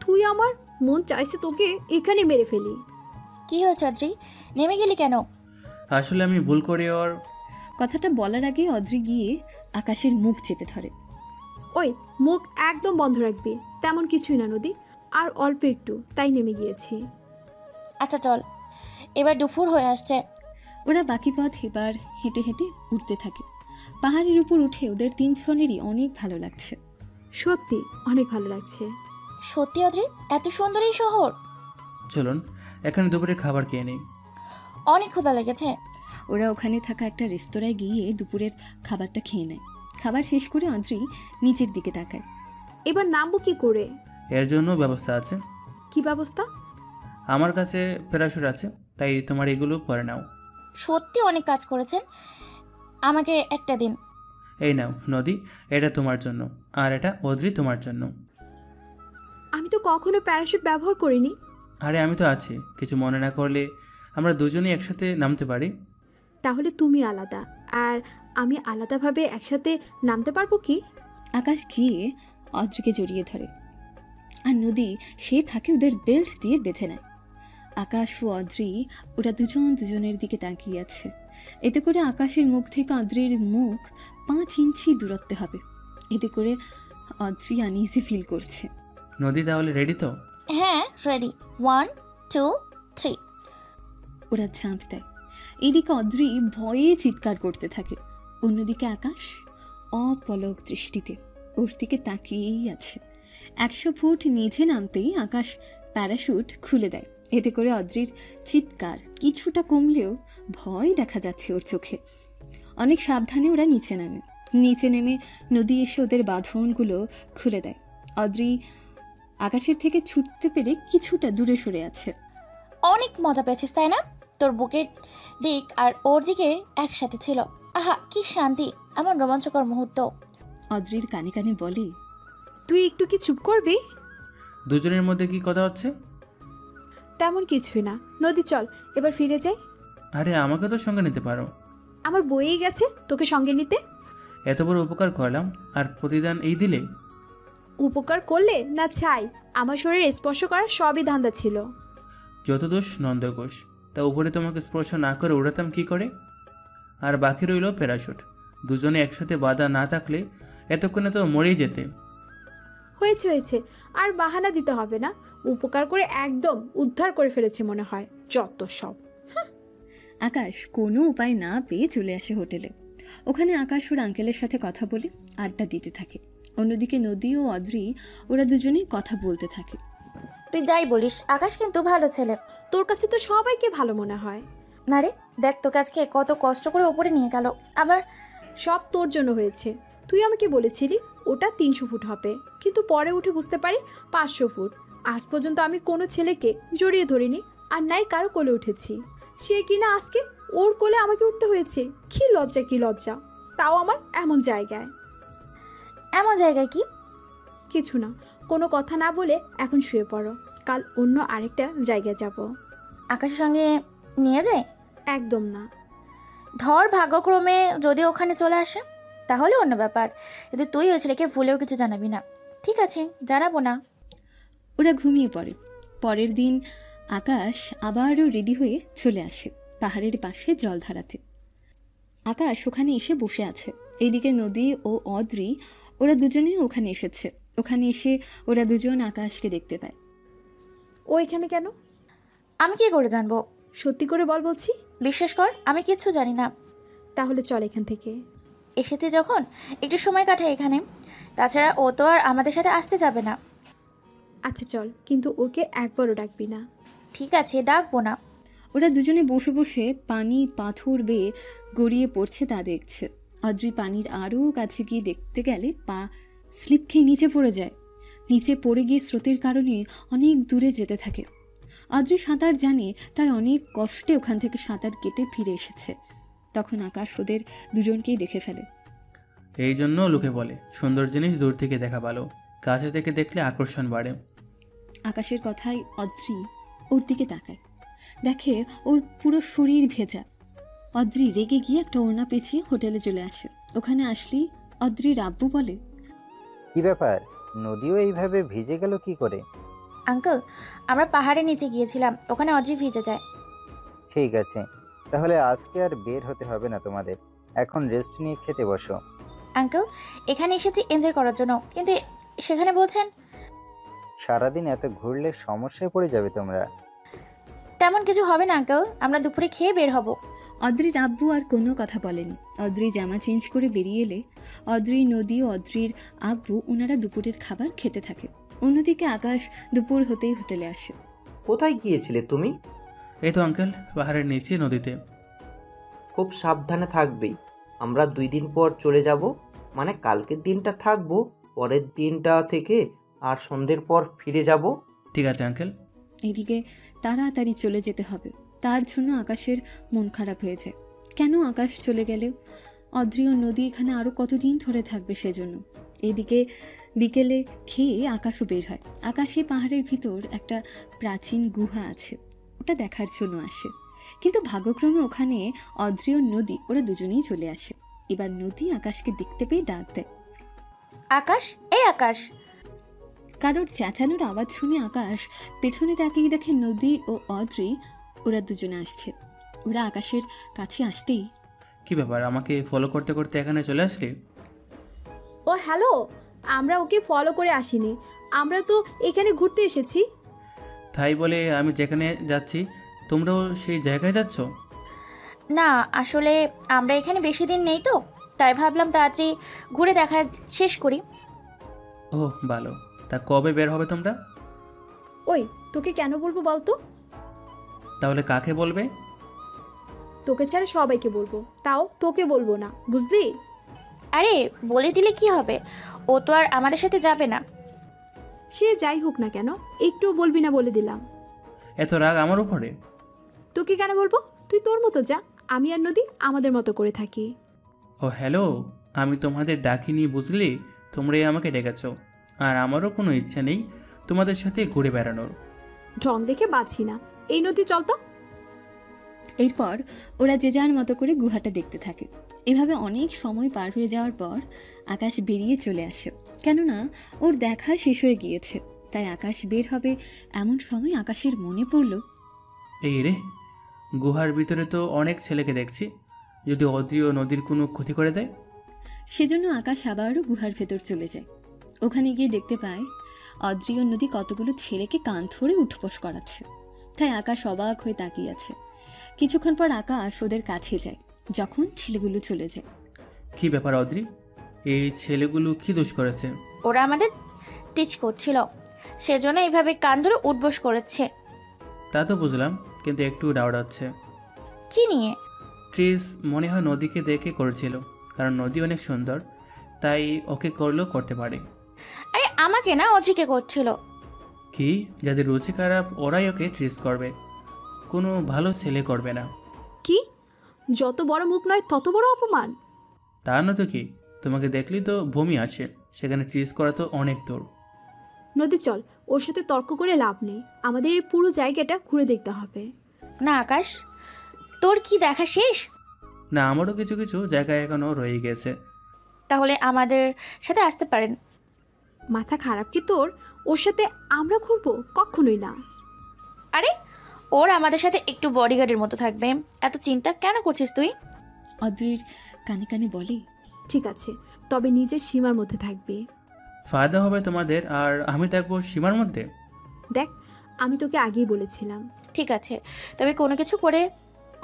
তুই আমার মন চাইছে তোকে এখানে মেরে ফেলি। কি হয়েছে অদ্রি, নেমে গেলি কেন? আসলে আমি ভুল করে ওর। কথাটা বলার আগে অদ্রি গিয়ে আকাশের মুখ চেপে ধরে। ওই মুখ একদম বন্ধ রাখবি, তেমন কিছুই না নদী, আর অল্প একটু, তাই নেমে গিয়েছি। আচ্ছা চল, এবার দুপুর হয়ে আসছে। ওরা বাকি পথ এবার হেঁটে হেঁটে উঠতে থাকে। পাহাড়ের উপর উঠে ওদের তিনজনেরই অনেক ভালো লাগছে। সত্যি অনেক ভালো লাগছে। সত্যি অদ্রি, এত সুন্দর এই শহর। চলুন এখানে দুপুরে খাবার খেয়ে নিই। অনেক ক্ষুধা লেগেছে। ওরা ওখানে থাকা একটা রেস্তোরাঁয় গিয়ে দুপুরের খাবারটা খেয়ে নেয়। খাবার শেষ করে অদ্রি নিচের দিকে তাকায়। এবার নামবো কি করে? এর জন্য ব্যবস্থা আছে। কি ব্যবস্থা? আমার কাছে প্যারাশুট আছে, তাই তোমার এগুলো পরে নাও। সত্যি অনেক কাজ করেছেন, আমাকে একটা দিন। এই নাও নদী, এটা তোমার জন্য, আর এটা অদ্রি তোমার জন্য। আমি তো কখনো প্যারাশুট ব্যবহার করিনি। আরে আমি তো আছি, কিছু মনে না করলে আমরা দুজনেই একসাথে নামতে পারি। তাহলে তুমি আলাদা আর আমি আলাদাভাবে একসাথে নামতে পারবো কি? আকাশ গিয়ে অদ্রিকে জড়িয়ে ধরে, আর নদী সে ফাঁকে ওদের বেল্ট দিয়ে বেঁধে নেয়। আকাশ ও অদ্রি ওরা দুজন দুজনের দিকে তাকিয়ে আছে। এতে করে আকাশের মুখ থেকে অদ্রির মুখ 5 ইঞ্চি দূরত্বে হবে। এতে করে অদ্রি আনইজি ফিল করছে। নদী তাহলে রেডি তো? হ্যাঁ রেডি, 1 2 3। ওরা ঝাঁপ দেয়। এদিকে অদ্রি ভয়ে চিৎকার করতে থাকে, অন্যদিকে আকাশ অপলক দৃষ্টিতে ওর দিকে তাকিয়েই আছে। 100 ফুট নিচে নামতেই আকাশ প্যারাশুট খুলে দেয়। এতে করে অদ্রির চিৎকার কিছুটা কমলেও ভয় দেখা যাচ্ছে ওর চোখে। অনেক সাবধানে ওরা নিচে নামে। নিচে নেমে নদী এসে ওদের বাঁধনগুলো খুলে দেয়। অদ্রি আকাশের থেকে ছুটতে পেরে কিছুটা দূরে সরে আছে। অনেক মজা পেয়েছিস তাই না? তোর বুকের দিক আর ওর দিকে একসাথে ছিল, আহা কি শান্তি, এমন রোমাঞ্চকর মুহূর্ত। অদ্রির কানে কানে বলে, তুই একটু কি চুপ করবি? দুজনের মধ্যে কি কথা হচ্ছে? তেমন কিছুই না। নদী চল এবার ফিরে যাই। আরে আমাকে তো সঙ্গে নিতে পারো। আমার বইয়ে গেছে তোকে সঙ্গে নিতে। এত বড় উপকার করলাম আর প্রতিদান এই দিলে? উপকার করলে না চাই, আমার শরীরে স্পর্শ করার সবই ধান্দা ছিল। যত দোষ নন্দঘোষ, তা উপরে তোমাকে স্পর্শ না করে উড়াতাম কি করে? আর বাকি রইল প্যারাশুট। দুজনে একসাথে বাধা না থাকলে এতক্ষণে তো মরেই যেতে। হয়েছে হয়েছে, আর বাহানা দিতে হবে না। উপকার করে একদম উদ্ধার করে ফেলেছে মনে হয়, যত সব। আকাশ কোনো উপায় না পেয়ে চলে আসে হোটেলে। ওখানে আকাশ ওর আঙ্কেলের সাথে কথা বলে আড্ডা দিতে থাকে। অন্যদিকে নদী ও অদ্রি ওরা দুজনেই কথা বলতে থাকে। তুই যাই বলিস, আকাশ কিন্তু ভালো ছেলে। তোর কাছে তো সবাইকে ভালো মনে হয়। না রে, দেখ তোকে আজকে কত কষ্ট করে ওপরে নিয়ে গেল। আবার সব তোর জন্য হয়েছে। তুই আমাকে বলেছিলি ওটা 300 ফুট হবে, কিন্তু পরে উঠে বুঝতে পারি 500 ফুট। আজ পর্যন্ত আমি কোনো ছেলেকে জড়িয়ে ধরিনি, আর নাই কারো কোলে উঠেছি। সে কিনা আজকে ওর কোলে আমাকে উঠতে হয়েছে। কি লজ্জা, কি লজ্জা, তাও আমার এমন জায়গায়। এমন জায়গায় কি? কিছু না, কোনো কথা না বলে এখন শুয়ে পড়ো। কাল অন্য আরেকটা জায়গায় যাব। আকাশের সঙ্গে নিয়ে যায়? একদম না। ধর ভাগ্যক্রমে যদি ওখানে চলে আসে তাহলে অন্য ব্যাপার, কিন্তু তুই ওই ছেলেকে ভুলেও কিছু জানাবি না। ঠিক আছে, জানাবো না। ওরা ঘুমিয়ে পড়ে। পরের দিন আকাশ আবারও রেডি হয়ে চলে আসে পাহাড়ের পাশে জল ধারাতে। আকাশ ওখানে এসে বসে আছে। এইদিকে নদী ও অদ্রি ওরা দুজনেই ওখানে এসেছে। ওখানে এসে ওরা দুজন আকাশকে দেখতে পায়। ও এখানে কেন? আমি কি করে জানবো? সত্যি করে বল বলছি। বিশ্বাস কর, আমি কিচ্ছু জানি না। তাহলে চল এখান থেকে। এসেছে যখন একটু সময় কাটায় এখানে। তাছাড়া ও তো আর আমাদের সাথে আসতে যাবে না। আচ্ছা চল, কিন্তু ওকে একবারও ডাকবি না। ঠিক আছে, ডাকবো না। ওরা দুজনে বসে বসে পানি পাথর বেয়ে গড়িয়ে পড়ছে তা দেখছে। অদ্রি পানির আরও কাছে গিয়ে দেখতে গেলে পা স্লিপ খেয়ে নিচে পড়ে যায়। নিচে পড়ে গিয়ে স্রোতের কারণে অনেক দূরে যেতে থাকে। অদ্রি সাঁতার জানে, তাই অনেক কষ্টে ওখান থেকে সাঁতার কেটে ফিরে এসেছে। তখন আকাশ ওদের দুজনকেই দেখে ফেলে। এই জন্য লোকে বলে সুন্দর জিনিস দূর থেকে দেখা ভালো, কাছে থেকে দেখলে আকর্ষণ বাড়ে। আকাশের কথায় অদ্রি ওর দিকে তাকায়, দেখে ওর পুরো শরীর ভেজা। অদ্রি রেগে গিয়ে একটা ওড়না পেঁচিয়ে হোটেলে চলে আসে। ওখানে আসলেই অদ্রির আব্বু বলে, কি ব্যাপার, নদীও এইভাবে ভিজে গেল কি করে? আঙ্কেল, আমরা পাহাড়ের নিচে গিয়েছিলাম, ওখানে অজি ভিজে যায়। ঠিক আছে, তাহলে আজকে আর বের হতে হবে না তোমাদের। এখন রেস্ট নিয়ে খেতে বসো। আঙ্কেল, এখানে এসেছি এনজয় করার জন্য, কিন্তু সেখানে বলছেন সারাদিন এত ঘুরলে সমস্যায় পড়ে যাবে তোমরা। তেমন কিছু হবে না আঙ্কেল, আমরা দুপুরে খেয়ে বের হব। অদ্রির আব্বু আর কোনো কথা বলেনি। অদ্রি জামা চেঞ্জ করে বেরিয়ে এলে অদ্রি, নদী ও অদ্রির আব্বু ওনারা দুপুরের খাবার খেতে থাকে। অন্যদিকে আকাশ দুপুর হতেই হোটেলে আসে। কোথায় গিয়েছিলে তুমি? এই তো আঙ্কেল, পাহাড়ের নিচে নদীতে। খুব সাবধানে থাকবেই। আমরা 2 দিন পর চলে যাব, মানে কালকের দিনটা থাকবো, পরের দিনটা থেকে আর সন্ধ্যের পর ফিরে যাব। ঠিক আছে আঙ্কেল। এদিকে তাড়াতাড়ি চলে যেতে হবে, তার জন্য আকাশের মন খারাপ হয়ে যায়। কেন আকাশ চলে গেলেও অদ্রি ও নদী এখানে আরও কতদিন ধরে থাকবে সেজন্য। এদিকে বিকেলে খেয়ে আকাশও বের হয়। আকাশে পাহাড়ের ভিতর একটা প্রাচীন গুহা আছে, ওটা দেখার জন্য আসে। কিন্তু ভাগ্যক্রমে ওখানে অদ্রি ও নদী ওরা দুজনেই চলে আসে। এবার নদী আকাশকে দেখতে পেয়ে ডাক দেয়, আকাশ, এই আকাশ। কারোর চেঁচানোর আওয়াজ শুনে আকাশ পেছনে তাকিয়ে দেখে নদী ও অদ্রি ওরা দুজনে আসছে। ওরা আকাশের কাছে আসতেই, কি ব্যাপার, আমাকে ফলো করতে করতে এখানে চলে আসলি? ও হ্যালো, আমরা ওকে ফলো করে আসিনি, আমরা তো এখানে ঘুরতে এসেছি। তাই বলে আমি যেখানে যাচ্ছি তোমরাও সেই জায়গায় যাচ্ছ? না, আসলে আমরা এখানে বেশি দিন নেই তো, তাই ভাবলাম তাড়াতাড়ি ঘুরে দেখা শেষ করি। ও ভালো, তা কবে বের হবে তোমরা? ওই, তোকে কেন বলবো বলতো? তাহলে কাকে বলবে? তোকে ছাড়া সবাইকে বলবো, তাও তোকে বলবো না, বুঝলি? আরে বলে দিলে কি হবে, ও তো আর আমাদের সাথে যাবে না। সে যাই হোক না কেন, একটুও বলবি না বলে দিলাম। এত রাগ আমার উপরে? তোকে কেন বলবো? তুই তোর মতো যা, আমি আর নদী আমাদের মতো করে থাকি। ও হ্যালো, আমি তোমাদের ডাকিনি বুঝলি, তোমরাই আমাকে ডেকেছ। আর আমারও কোনো ইচ্ছা নেই তোমাদের সাথে ঘুরে বেড়ানোর। ঢং দেখে বাঁচি না, এই নদী চল তো। এরপর ওরা যে যার মতো করে গুহাটা দেখতে থাকে। এভাবে অনেক সময় পার হয়ে যাওয়ার পর আকাশ বেরিয়ে চলে আসে, কেননা ওর দেখা শেষ হয়ে গিয়েছে। তাই আকাশ বের হবে এমন সময় আকাশের মনে পড়ল, এই রে, গুহার ভিতরে তো অনেক ছেলেকে দেখছি, যদি অদ্রি ও নদীর কোনো ক্ষতি করে দেয়। সেজন্য আকাশ আবারও গুহার ভেতর চলে যায়। ওখানে গিয়ে দেখতে পায় অদ্রি ও নদী কতগুলো ছেলেকে কান ধরে উঠবোস করাচ্ছে। তাই আকাশ অবাক হয়ে তাকিয়ে আছে। কিছুক্ষণ পর আকাশ ওদের কাছে যায়, যখন ছেলেগুলো চলে যায়। কি ব্যাপার অদ্রি, এই ছেলেগুলো কি দোষ করেছে? ওরা আমাদের টিচ করছিল, সেজন্য এইভাবে কান ধরে উঠবোস করেছে। তা তো বুঝলাম, কিন্তু একটু ডাউট হচ্ছে। কি নিয়ে? ট্রিস মনে হয় নদীকে দেখে করেছিল, কারণ নদী অনেক সুন্দর, তাই ওকে করলেও করতে পারে। আরে আমাকে না, অজিকে করছিল। কি, যাদের রুচি খারাপ ওরাই ওকে ট্রিস করবে, কোনো ভালো ছেলে করবে না। কি? যত বড় মুখ নয় তত বড় অপমান। তা না তো কি, তোমাকে দেখলেই তো বমি আসে, সেখানে ট্রিস করা তো অনেক দূর। নদী চল, ওর সাথে তর্ক করে লাভ নেই, আমাদের এই পুরো জায়গাটা ঘুরে দেখতে হবে। না আকাশ, তোর কি দেখা শেষ? না, আমারও কিছু কিছু জায়গায় এখনও রয়ে গেছে। তাহলে আমাদের সাথে আসতে পারেন। মাথা খারাপ কি তোর? ওর সাথে আমরা ঘুরবো? কখনোই না। আরে ওর আমাদের সাথে একটু বডিগার্ডের মতো থাকবে, এত চিন্তা কেন করছিস তুই? অদ্রির কানে কানে বলে। ঠিক আছে, তবে নিজের সীমার মধ্যে থাকবে। ফায়দা হবে তোমাদের, আর আমি থাকবো সীমার মধ্যে। দেখ, আমি তোকে আগেই বলেছিলাম। ঠিক আছে, তবে কোনো কিছু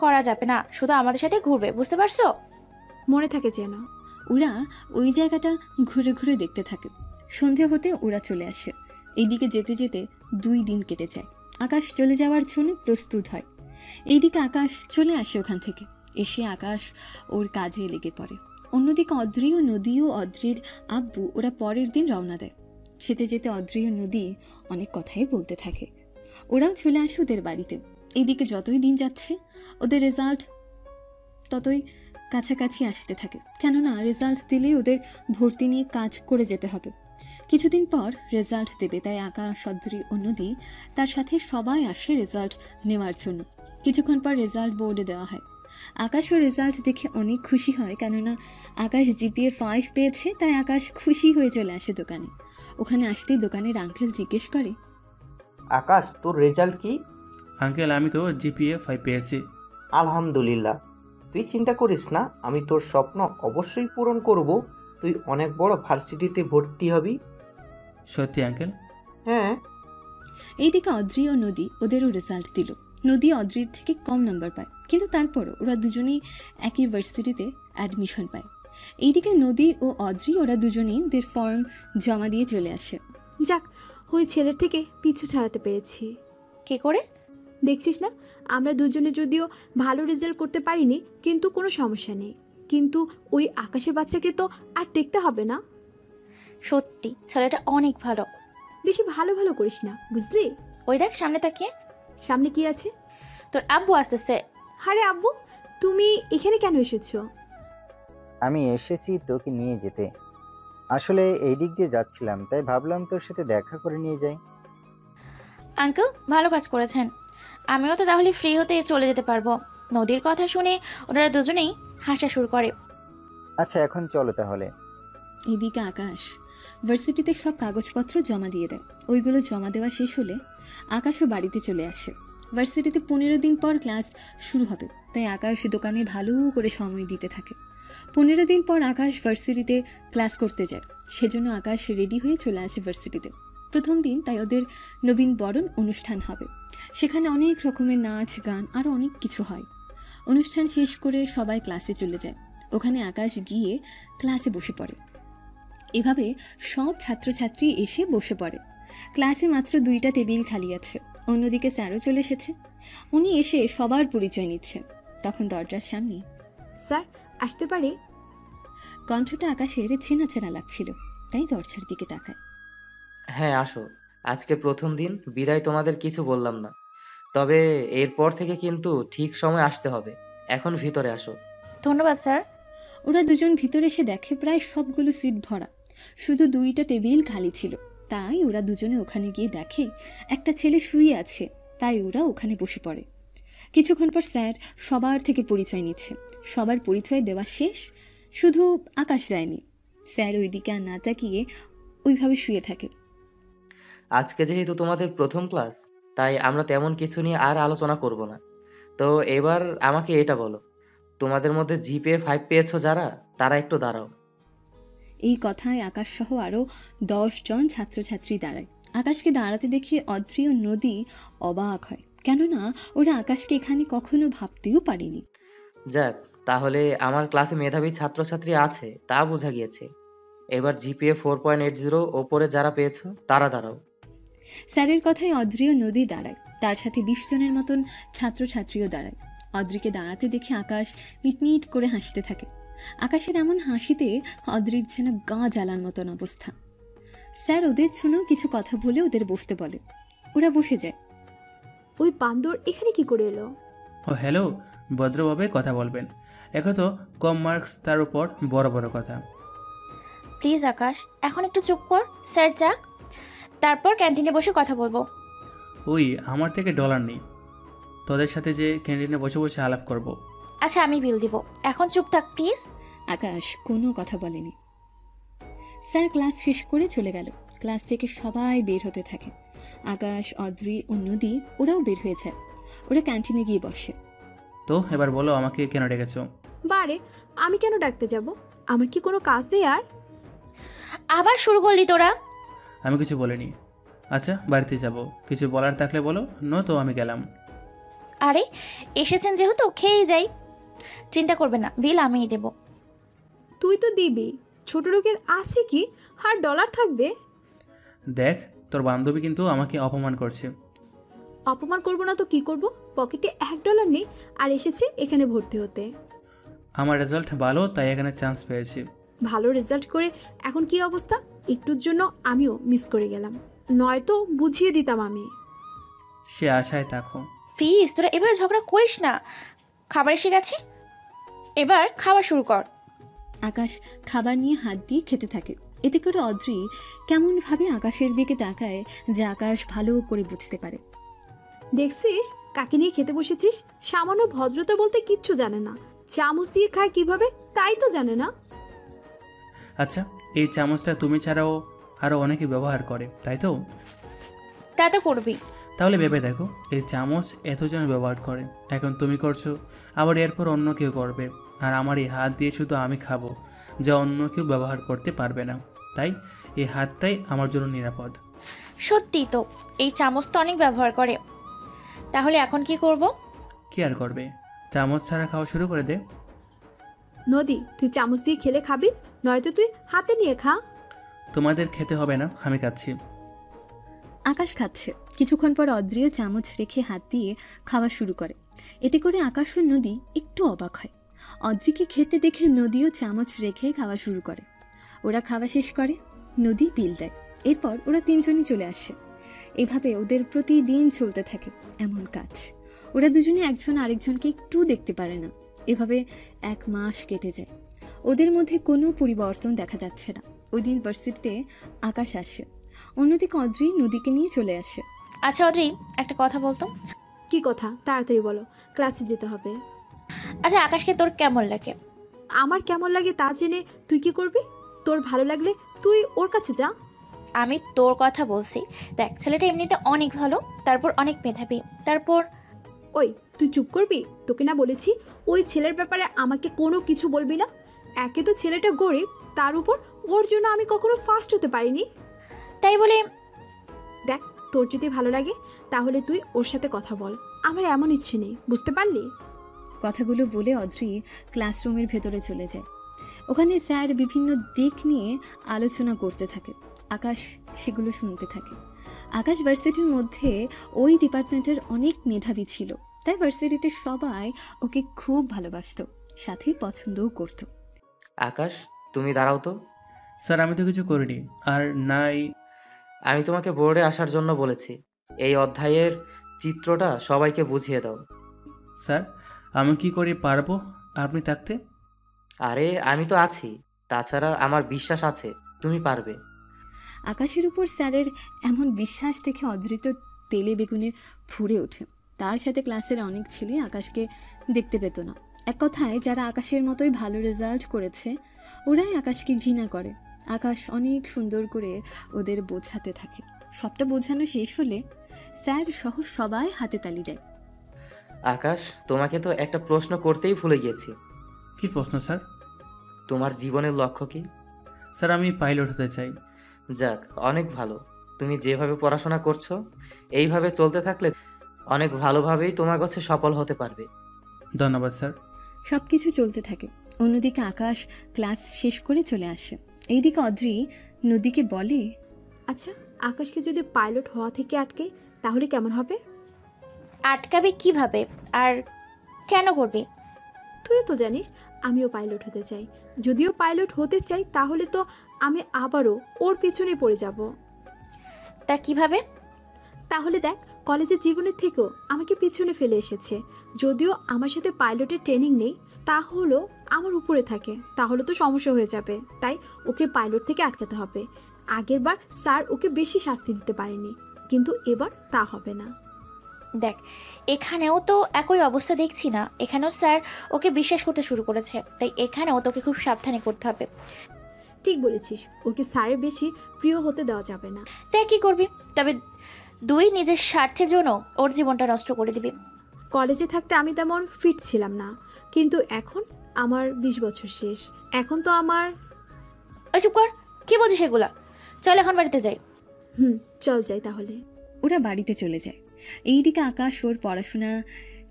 করা যাবে না, শুধু আমাদের সাথে ঘুরবে, বুঝতে পারছো? মনে থাকে যেন। ওরা ওই জায়গাটা ঘুরে ঘুরে দেখতে থাকে। সন্ধে হতে ওরা চলে আসে। এইদিকে যেতে যেতে 2 দিন কেটে যায়। আকাশ চলে যাওয়ার জন্য প্রস্তুত হয়। এইদিকে আকাশ চলে আসে ওখান থেকে। এসে আকাশ ওর কাজে লেগে পড়ে। অন্যদিকে অদ্রি ও নদী ও অদ্রির আব্বু ওরা পরের দিন রওনা দেয়। যেতে যেতে অদ্রি ও নদী অনেক কথাই বলতে থাকে। ওরাও চলে আসে ওদের বাড়িতে। এইদিকে যতই দিন যাচ্ছে ওদের রেজাল্ট ততই কাছাকাছি আসতে থাকে, কেননা রেজাল্ট দিলে ওদের ভর্তি নিয়ে কাজ করে যেতে হবে। কিছুদিন পর রেজাল্ট দেবে, তাই আকাশ, অদ্রি ও নদী তার সাথে সবাই আসে রেজাল্ট নেওয়ার জন্য। কিছুক্ষণ পর রেজাল্ট বোর্ডে দেওয়া হয়। আকাশও রেজাল্ট দেখে অনেক খুশি হয়, কেননা আকাশ জিপিএ 5 পেয়েছে, তাই আকাশ খুশি হয়ে চলে আসে দোকানে। ওখানে আসতেই দোকানের আঙ্কেল জিজ্ঞেস করে, আকাশ, তোর রেজাল্ট কি? আঙ্কেল, আমি তো জিপিএ 5 পেয়েছি। আলহামদুলিল্লাহ। তুই চিন্তা করিস না, আমি তোর স্বপ্ন অবশ্যই পূরণ করব। তুই অনেক বড় ভার্সিটিতে ভর্তি হবি। সত্যি আঙ্কেল? হ্যাঁ। এইদিকে অদ্রি ও নদী ওদেরও রেজাল্ট দিল। নদী অদ্রির থেকে কম নাম্বার পায়, কিন্তু তারপরও ওরা দুজনেই একই ভার্সিটিতে অ্যাডমিশন পায়। এইদিকে নদী ও অদ্রি ওরা দুজনেই ওদের ফর্ম জমা দিয়ে চলে আসে। যাক, ওই ছেলের থেকে পিছু ছাড়াতে পেরেছি। কি করে? দেখছিস না, আমরা দুজনে যদিও ভালো রেজাল্ট করতে পারিনি, কিন্তু কোনো সমস্যা নেই। কিন্তু ওই আকাশের বাচ্চাকে তো আর দেখতে হবে না। সত্যি ছেলেটা অনেক ভালো। বেশি ভালো ভালো করিস না, বুঝলি? ওই দেখ সামনে তাকিয়ে। সামনে কি আছে? তোর আব্বু আসতেছে। আরে আব্বু, তুমি এখানে কেন এসেছো? আমি এসেছি তোকে নিয়ে যেতে। আসলে এই দিক দিয়ে যাচ্ছিলাম, তাই ভাবলাম তোর সাথে দেখা করে নিয়ে যাই। আঙ্কেল ভালো কাজ করেছেন, আমিও তো তাহলে ফ্রি হতে চলে যেতে পারবো। নদীর কথা শুনে ওনারা দুজনেই হাসা শুরু করে। আচ্ছা, এখন চলো তাহলে। এদিকে আকাশ ভার্সিটিতে সব কাগজপত্র জমা দিয়ে দেয়। ওইগুলো জমা দেওয়া শেষ হলে আকাশও বাড়িতে চলে আসে। ভার্সিটিতে 15 দিন পর ক্লাস শুরু হবে, তাই আকাশ দোকানে ভালো করে সময় দিতে থাকে। 15 দিন পর আকাশ ভার্সিটিতে ক্লাস করতে যায়, সেজন্য আকাশ রেডি হয়ে চলে আসে ভার্সিটিতে। প্রথম দিন, তাই ওদের নবীন বরণ অনুষ্ঠান হবে। সেখানে অনেক রকমের নাচ, গান আরও অনেক কিছু হয়। অনুষ্ঠান শেষ করে সবাই ক্লাসে চলে যায়। ওখানে আকাশ গিয়ে ক্লাসে বসে পড়ে। এভাবে সব ছাত্রছাত্রী এসে বসে পড়ে। ক্লাসে মাত্র 2টা টেবিল খালি আছে। অন্যদিকে স্যারও চলে এসেছে। উনি এসে সবার পরিচয় নিচ্ছে। তখন দরজার সামনে, স্যার আসতে পারে? কণ্ঠটা আকাশের চেনা চেনা লাগছিল, তাই দরজার দিকে তাকায়। হ্যাঁ আসো, আজকে প্রথম দিন, বিদায় তোমাদের কিছু বললাম না, তবে এরপর থেকে কিন্তু ঠিক সময় আসতে হবে। এখন ভিতরে আসো। ধন্যবাদ স্যার। ওরা দুজন ভিতরে এসে দেখে প্রায় সবগুলো সিট ভরা, শুধু 2টা টেবিল খালি ছিল। তাই ওরা দুজনে ওখানে গিয়ে দেখে একটা ছেলে শুয়ে আছে, তাই ওরা ওখানে বসে পড়ে। কিছুক্ষণ পর স্যার সবার থেকে পরিচয় নিচ্ছে। সবার পরিচয় দেওয়া শেষ, শুধু আকাশ দেয়নি। স্যার ওইদিকে আর না তাকিয়ে ওইভাবে শুয়ে থাকে। আজকে যেহেতু তোমাদের প্রথম ক্লাস, তাই আমরা তেমন কিছু নিয়ে আর আলোচনা করব না। তো এবার আমাকে এটা বলো, তোমাদের মধ্যে জিপিএ 5 পেয়েছো যারা, তারা একটু দাঁড়াও। এই কথায় আকাশ সহ আরও 10 জন ছাত্রছাত্রী দাঁড়ায়। আকাশকে দাঁড়াতে দেখে অদ্রি ও নদী অবাক হয়, কেননা ওরা আকাশকে এখানে কখনো ভাবতেও পারেনি। যাক, তাহলে আমার ক্লাসে মেধাবী ছাত্রছাত্রী আছে তা বোঝা গিয়েছে। এবার জিপিএ 4.80 ওপরে যারা পেয়েছো তারা দাঁড়াও। স্যারের কথায় অদ্রি ও নদী দাঁড়ায়, তার সাথে 20 জনের মতন ছাত্রছাত্রীও দাঁড়ায়। অদ্রিকে দাঁড়াতে দেখে আকাশ মিটমিট করে হাসতে থাকে। আকাশের এমন হাসিতে অদ্রির যেন গা জ্বালার মতন অবস্থা। স্যার ওদের শুনেও কিছু কথা বলে ওদের বসতে বলে। ওরা বসে যায়। ওই বান্দর এখানে কি করে এলো? ও হ্যালো, ভদ্রভাবে কথা বলবেন। একে তো কম মার্কস, তার উপর বড় বড় কথা। প্লিজ আকাশ, এখন একটু চুপ কর, স্যার যাক, তারপর ক্যান্টিনে বসে কথা বলবো। ওই আমার থেকে ডলার নেই, তোদের সাথে যে ক্যান্টিনে বসে বসে আলাপ করব। আচ্ছা আমি বিল দিব, এখন চুপ থাক প্লিজ। আকাশ কোনো কথা বলেনি। স্যার ক্লাস শেষ করে চলে গেল। ক্লাস থেকে সবাই বের হতে থাকে। আকাশ, অদ্রি ও নদী ওরাও বের হয়ে যায়। ওরা ক্যান্টিনে গিয়ে বসে। তো এবার বলো, আমাকে কেন ডেকেছো? বারে, আমি কেন ডাকতে যাব? আমার কি কোনো কাজ নেই আর? আবার শুরু করলি তোরা? আমি কিছু বলিনি। আচ্ছা বাড়িতে যাব, কিছু বলার থাকলে বলো, তো আমি গেলাম। আরে এসেছেন যেহেতু খেয়েই যাই, চিন্তা করবে না, বিল আমিই দেব। তুই তো দিবি, ছোট লোকের আছে কি আর ডলার থাকবে? দেখ, তোর বান্ধবী কিন্তু আমাকে অপমান করছে। অপমান করব না তো কি করব? পকেটে $1 নেই আর এসেছে এখানে ভর্তি হতে। আমার রেজাল্ট ভালো, তাই এখানে চান্স পেয়েছি। ভালো রেজাল্ট করে এখন কি অবস্থা? একটুর জন্য আমিও মিস করে গেলাম, নয়তো বুঝিয়ে দিতাম আমি। সে আশায় থাকো। প্লিজ তোরা এভাবে ঝগড়া করিস না, খাবার এসে গেছে, এবার খাওয়া শুরু কর। আকাশ খাবার নিয়ে হাত দিয়ে খেতে থাকে। এতে করে অদ্রি কেমনভাবে আকাশের দিকে তাকায়, যে আকাশ ভালো করে বুঝতে পারে। দেখছিস কাকে নিয়ে খেতে বসেছিস? সামান্য ভদ্রতা বলতে কিচ্ছু জানে না, চামচ দিয়ে খায় কিভাবে তাই তো জানে না। আচ্ছা, এই চামচটা তুমি ছাড়াও আরও অনেকে ব্যবহার করে, তাই তো? তা তো করবি। তাহলে ভেবে দেখো, এই চামচ এতজন ব্যবহার করে, এখন তুমি করছো, আবার এরপর অন্য কেউ করবে, আর আমার এই হাত দিয়ে শুধু আমি খাবো, যা অন্য কেউ ব্যবহার করতে পারবে না। তাই এই হাতটাই আমার জন্য নিরাপদ। সত্যি তো, এই চামচ তো অনেক ব্যবহার করে। তাহলে এখন কি করব? কি আর করবে, চামচ ছাড়া খাওয়া শুরু করে দে। নদী, তুই চামচ দিয়ে খেলে খাবি, নয়তো তুই হাতে নিয়ে খা। তোমাদের খেতে হবে না, আমি খাচ্ছি। আকাশ খাচ্ছে। কিছুক্ষণ পর অদ্রিও চামচ রেখে হাত দিয়ে খাওয়া শুরু করে। এতে করে আকাশ ও নদী একটু অবাক হয়। অদ্রিকে খেতে দেখে নদীও চামচ রেখে খাওয়া শুরু করে। ওরা খাওয়া শেষ করে, নদী বিল দেয়। এরপর ওরা তিনজনই চলে আসে। এভাবে ওদের প্রতিদিন চলতে থাকে এমন কাজ। ওরা দুজনে একজন আরেকজনকে একটু দেখতে পারে না। এভাবে 1 মাস কেটে যায়। ওদের মধ্যে কোনো পরিবর্তন দেখা যাচ্ছে না। ওই দিন ভার্সিটিতে আকাশ আসে, অন্যদিকে অদ্রি নদীকে নিয়ে চলে আসে। আচ্ছা অদ্রি, একটা কথা বলতো। কি কথা? তাড়াতাড়ি বলো, ক্লাসে যেতে হবে। আচ্ছা আকাশকে তোর কেমন লাগে? আমার কেমন লাগে তা জেনে তুই কি করবি? তোর ভালো লাগলে তুই ওর কাছে যা। আমি তোর কথা বলছি। দেখ, ছেলেটা এমনিতে অনেক ভালো, তারপর অনেক মেধাবী, তারপর ওই তুই চুপ করবি? তোকে না বলেছি ওই ছেলের ব্যাপারে আমাকে কোনো কিছু বলবি না। একে তো ছেলেটা গরিব, তার উপর ওর জন্য আমি কখনো ফার্স্ট হতে পারিনি। তাই বলে দেখ, তোর যদি ভালো লাগে তাহলে তুই ওর সাথে কথা বল, আমার এমন ইচ্ছে নেই, বুঝতে পারলি? কথাগুলো বলে অদ্রি ক্লাসরুমের ভেতরে চলে যায়। ওখানে স্যার বিভিন্ন দিক নিয়ে আলোচনা করতে থাকে। আকাশ সেগুলো শুনতে থাকে। আকাশ ভার্সিটির মধ্যে ওই ডিপার্টমেন্টের অনেক মেধাবী ছিল, তাই ভার্সিটিতে সবাই ওকে খুব ভালোবাসতো, সাথে পছন্দও করত। আকাশ, তুমি দাঁড়াও তো। স্যার আমি তো কিছু করিনি। আর নাই, আমি তোমাকে বোর্ডে আসার জন্য বলেছি। এই অধ্যায়ের চিত্রটা সবাইকে বুঝিয়ে দাও। স্যার আমি কি করে পারবো আপনি থাকতে? আরে আমি তো আছি, তাছাড়া আমার বিশ্বাস আছে তুমি পারবে। আকাশের উপর স্যারের এমন বিশ্বাস দেখে অধৃত তেলে বেগুনে ফুঁড়ে ওঠে। তার সাথে ক্লাসের অনেক ছেলে আকাশকে দেখতে পেত না। এক কথায় যারা আকাশের মতোই ভালো রেজাল্ট করেছে ওরাই আকাশকে ঘৃণা করে। আকাশ অনেক সুন্দর করে ওদের বোঝাতে থাকে। সবটা বোঝানো শেষ হলে স্যার সহ সবাই হাতে তালি দেয়। আকাশ, তোমাকে তো একটা প্রশ্ন করতেই ভুলে গিয়েছি। কি প্রশ্ন স্যার? তোমার জীবনের লক্ষ্য কি? স্যার আমি পাইলট হতে চাই। যাক, অনেক ভালো। তুমি যেভাবে পড়াশোনা করছো এইভাবে চলতে থাকলে অনেক ভালোভাবেই তোমার কাছে সফল হতে পারবে। ধন্যবাদ স্যার। সব কিছু চলতে থাকে। অন্যদিকে আকাশ ক্লাস শেষ করে চলে আসে। এইদিকে অদ্রি নদীকে বলে, আচ্ছা, আকাশকে যদি পাইলট হওয়া থেকে আটকে তাহলে কেমন হবে? আটকাবে কিভাবে আর কেন করবে? তুইও তো জানিস আমিও পাইলট হতে চাই। যদিও পাইলট হতে চাই তাহলে তো আমি আবারও ওর পিছনে পড়ে যাব। তা কিভাবে? তাহলে দেখ, কলেজের জীবনের থেকেও আমাকে পিছনে ফেলে এসেছে। যদিও আমার সাথে পাইলটের ট্রেনিং নেই, তাহলেও আমার উপরে থাকে, তাহলে তো সমস্যা হয়ে যাবে। তাই ওকে পাইলট থেকে আটকাতে হবে। আগেরবার স্যার ওকে বেশি শাস্তি দিতে পারেনি, কিন্তু এবার তা হবে না। দেখ, এখানেও তো একই অবস্থা দেখছি না। এখানেও স্যার ওকে বিশ্বাস করতে শুরু করেছে, তাই এখানেও তোকে খুব সাবধানে করতে হবে। ঠিক বলেছিস, ওকে স্যারের বেশি প্রিয় হতে দেওয়া যাবে না। তাই কি করবি? তবে নিজের স্বার্থের জন্য ওর জীবনটা নষ্ট করে দিবি। কলেজে থাকতে আমি তেমন ফিট ছিলাম না, কিন্তু এখন আমার 20 বছর শেষ। এখন তো আমার ওই চুপ কর, কি বলছিস এগুলা? চল এখন বাড়িতে যাই। চল যাই তাহলে। ওরা বাড়িতে চলে যায়। এইদিকে আকাশ ওর পড়াশোনা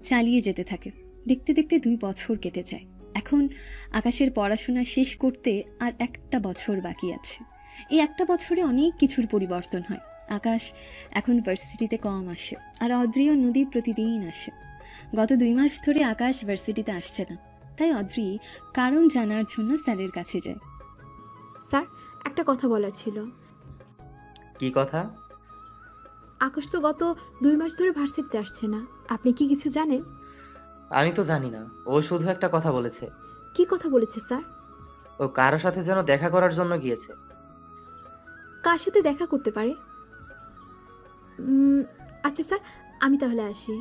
চালিয়ে যেতে থাকে। দেখতে দেখতে 2 বছর কেটে যায়। এখন আকাশের পড়াশোনা শেষ করতে আর 1 বছর বাকি আছে। এই 1 বছরে অনেক কিছুর পরিবর্তন হয়। আকাশ এখন ভার্সিটিতে কম আসে, আর অদ্রি ও নদী প্রতিদিন আসে। গত 2 মাস ধরে আকাশ ভার্সিটিতে আসছে না, তাই অদ্রি কারণ জানার জন্য স্যারের কাছে যায়। স্যার, একটা কথা বলার ছিল। কি কথা? আকাশ তো গত 2 মাস ধরে ভার্সিটিতে আসছে না, আপনি কি কিছু জানেন? আমি তো জানি না, ও শুধু একটা কথা বলেছে। কি কথা বলেছে স্যার? ও কারোর সাথে যেন দেখা করার জন্য গিয়েছে। কার সাথে দেখা করতে পারে? আচ্ছা স্যার, আমি তাহলে আসি।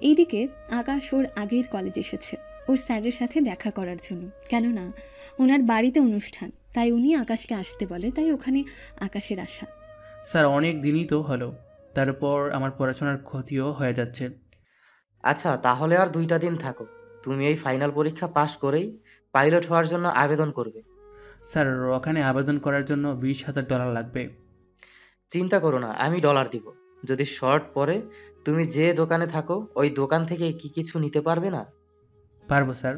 এইদিকে আকাশ ওর আগের কলেজ এসেছে ওর স্যারের সাথে দেখা করার জন্য, কেননা ওনার বাড়িতে অনুষ্ঠান, তাই উনি আকাশকে আসতে বলে, তাই ওখানে আকাশের আশা। স্যার, অনেক দিনই তো হলো, তারপর আমার পড়াশোনার ক্ষতিও হয়ে যাচ্ছে। আচ্ছা, তাহলে আর 2টা দিন থাকো। তুমি এই ফাইনাল পরীক্ষা পাশ করেই পাইলট হওয়ার জন্য আবেদন করবে। স্যার, ওখানে আবেদন করার জন্য $20,000 লাগবে। চিন্তা করো না, আমি ডলার দিব। যদি শর্ট পড়ে তুমি যে দোকানে থাকো ওই দোকান থেকে কি কিছু নিতে পারবে না? পারবো স্যার।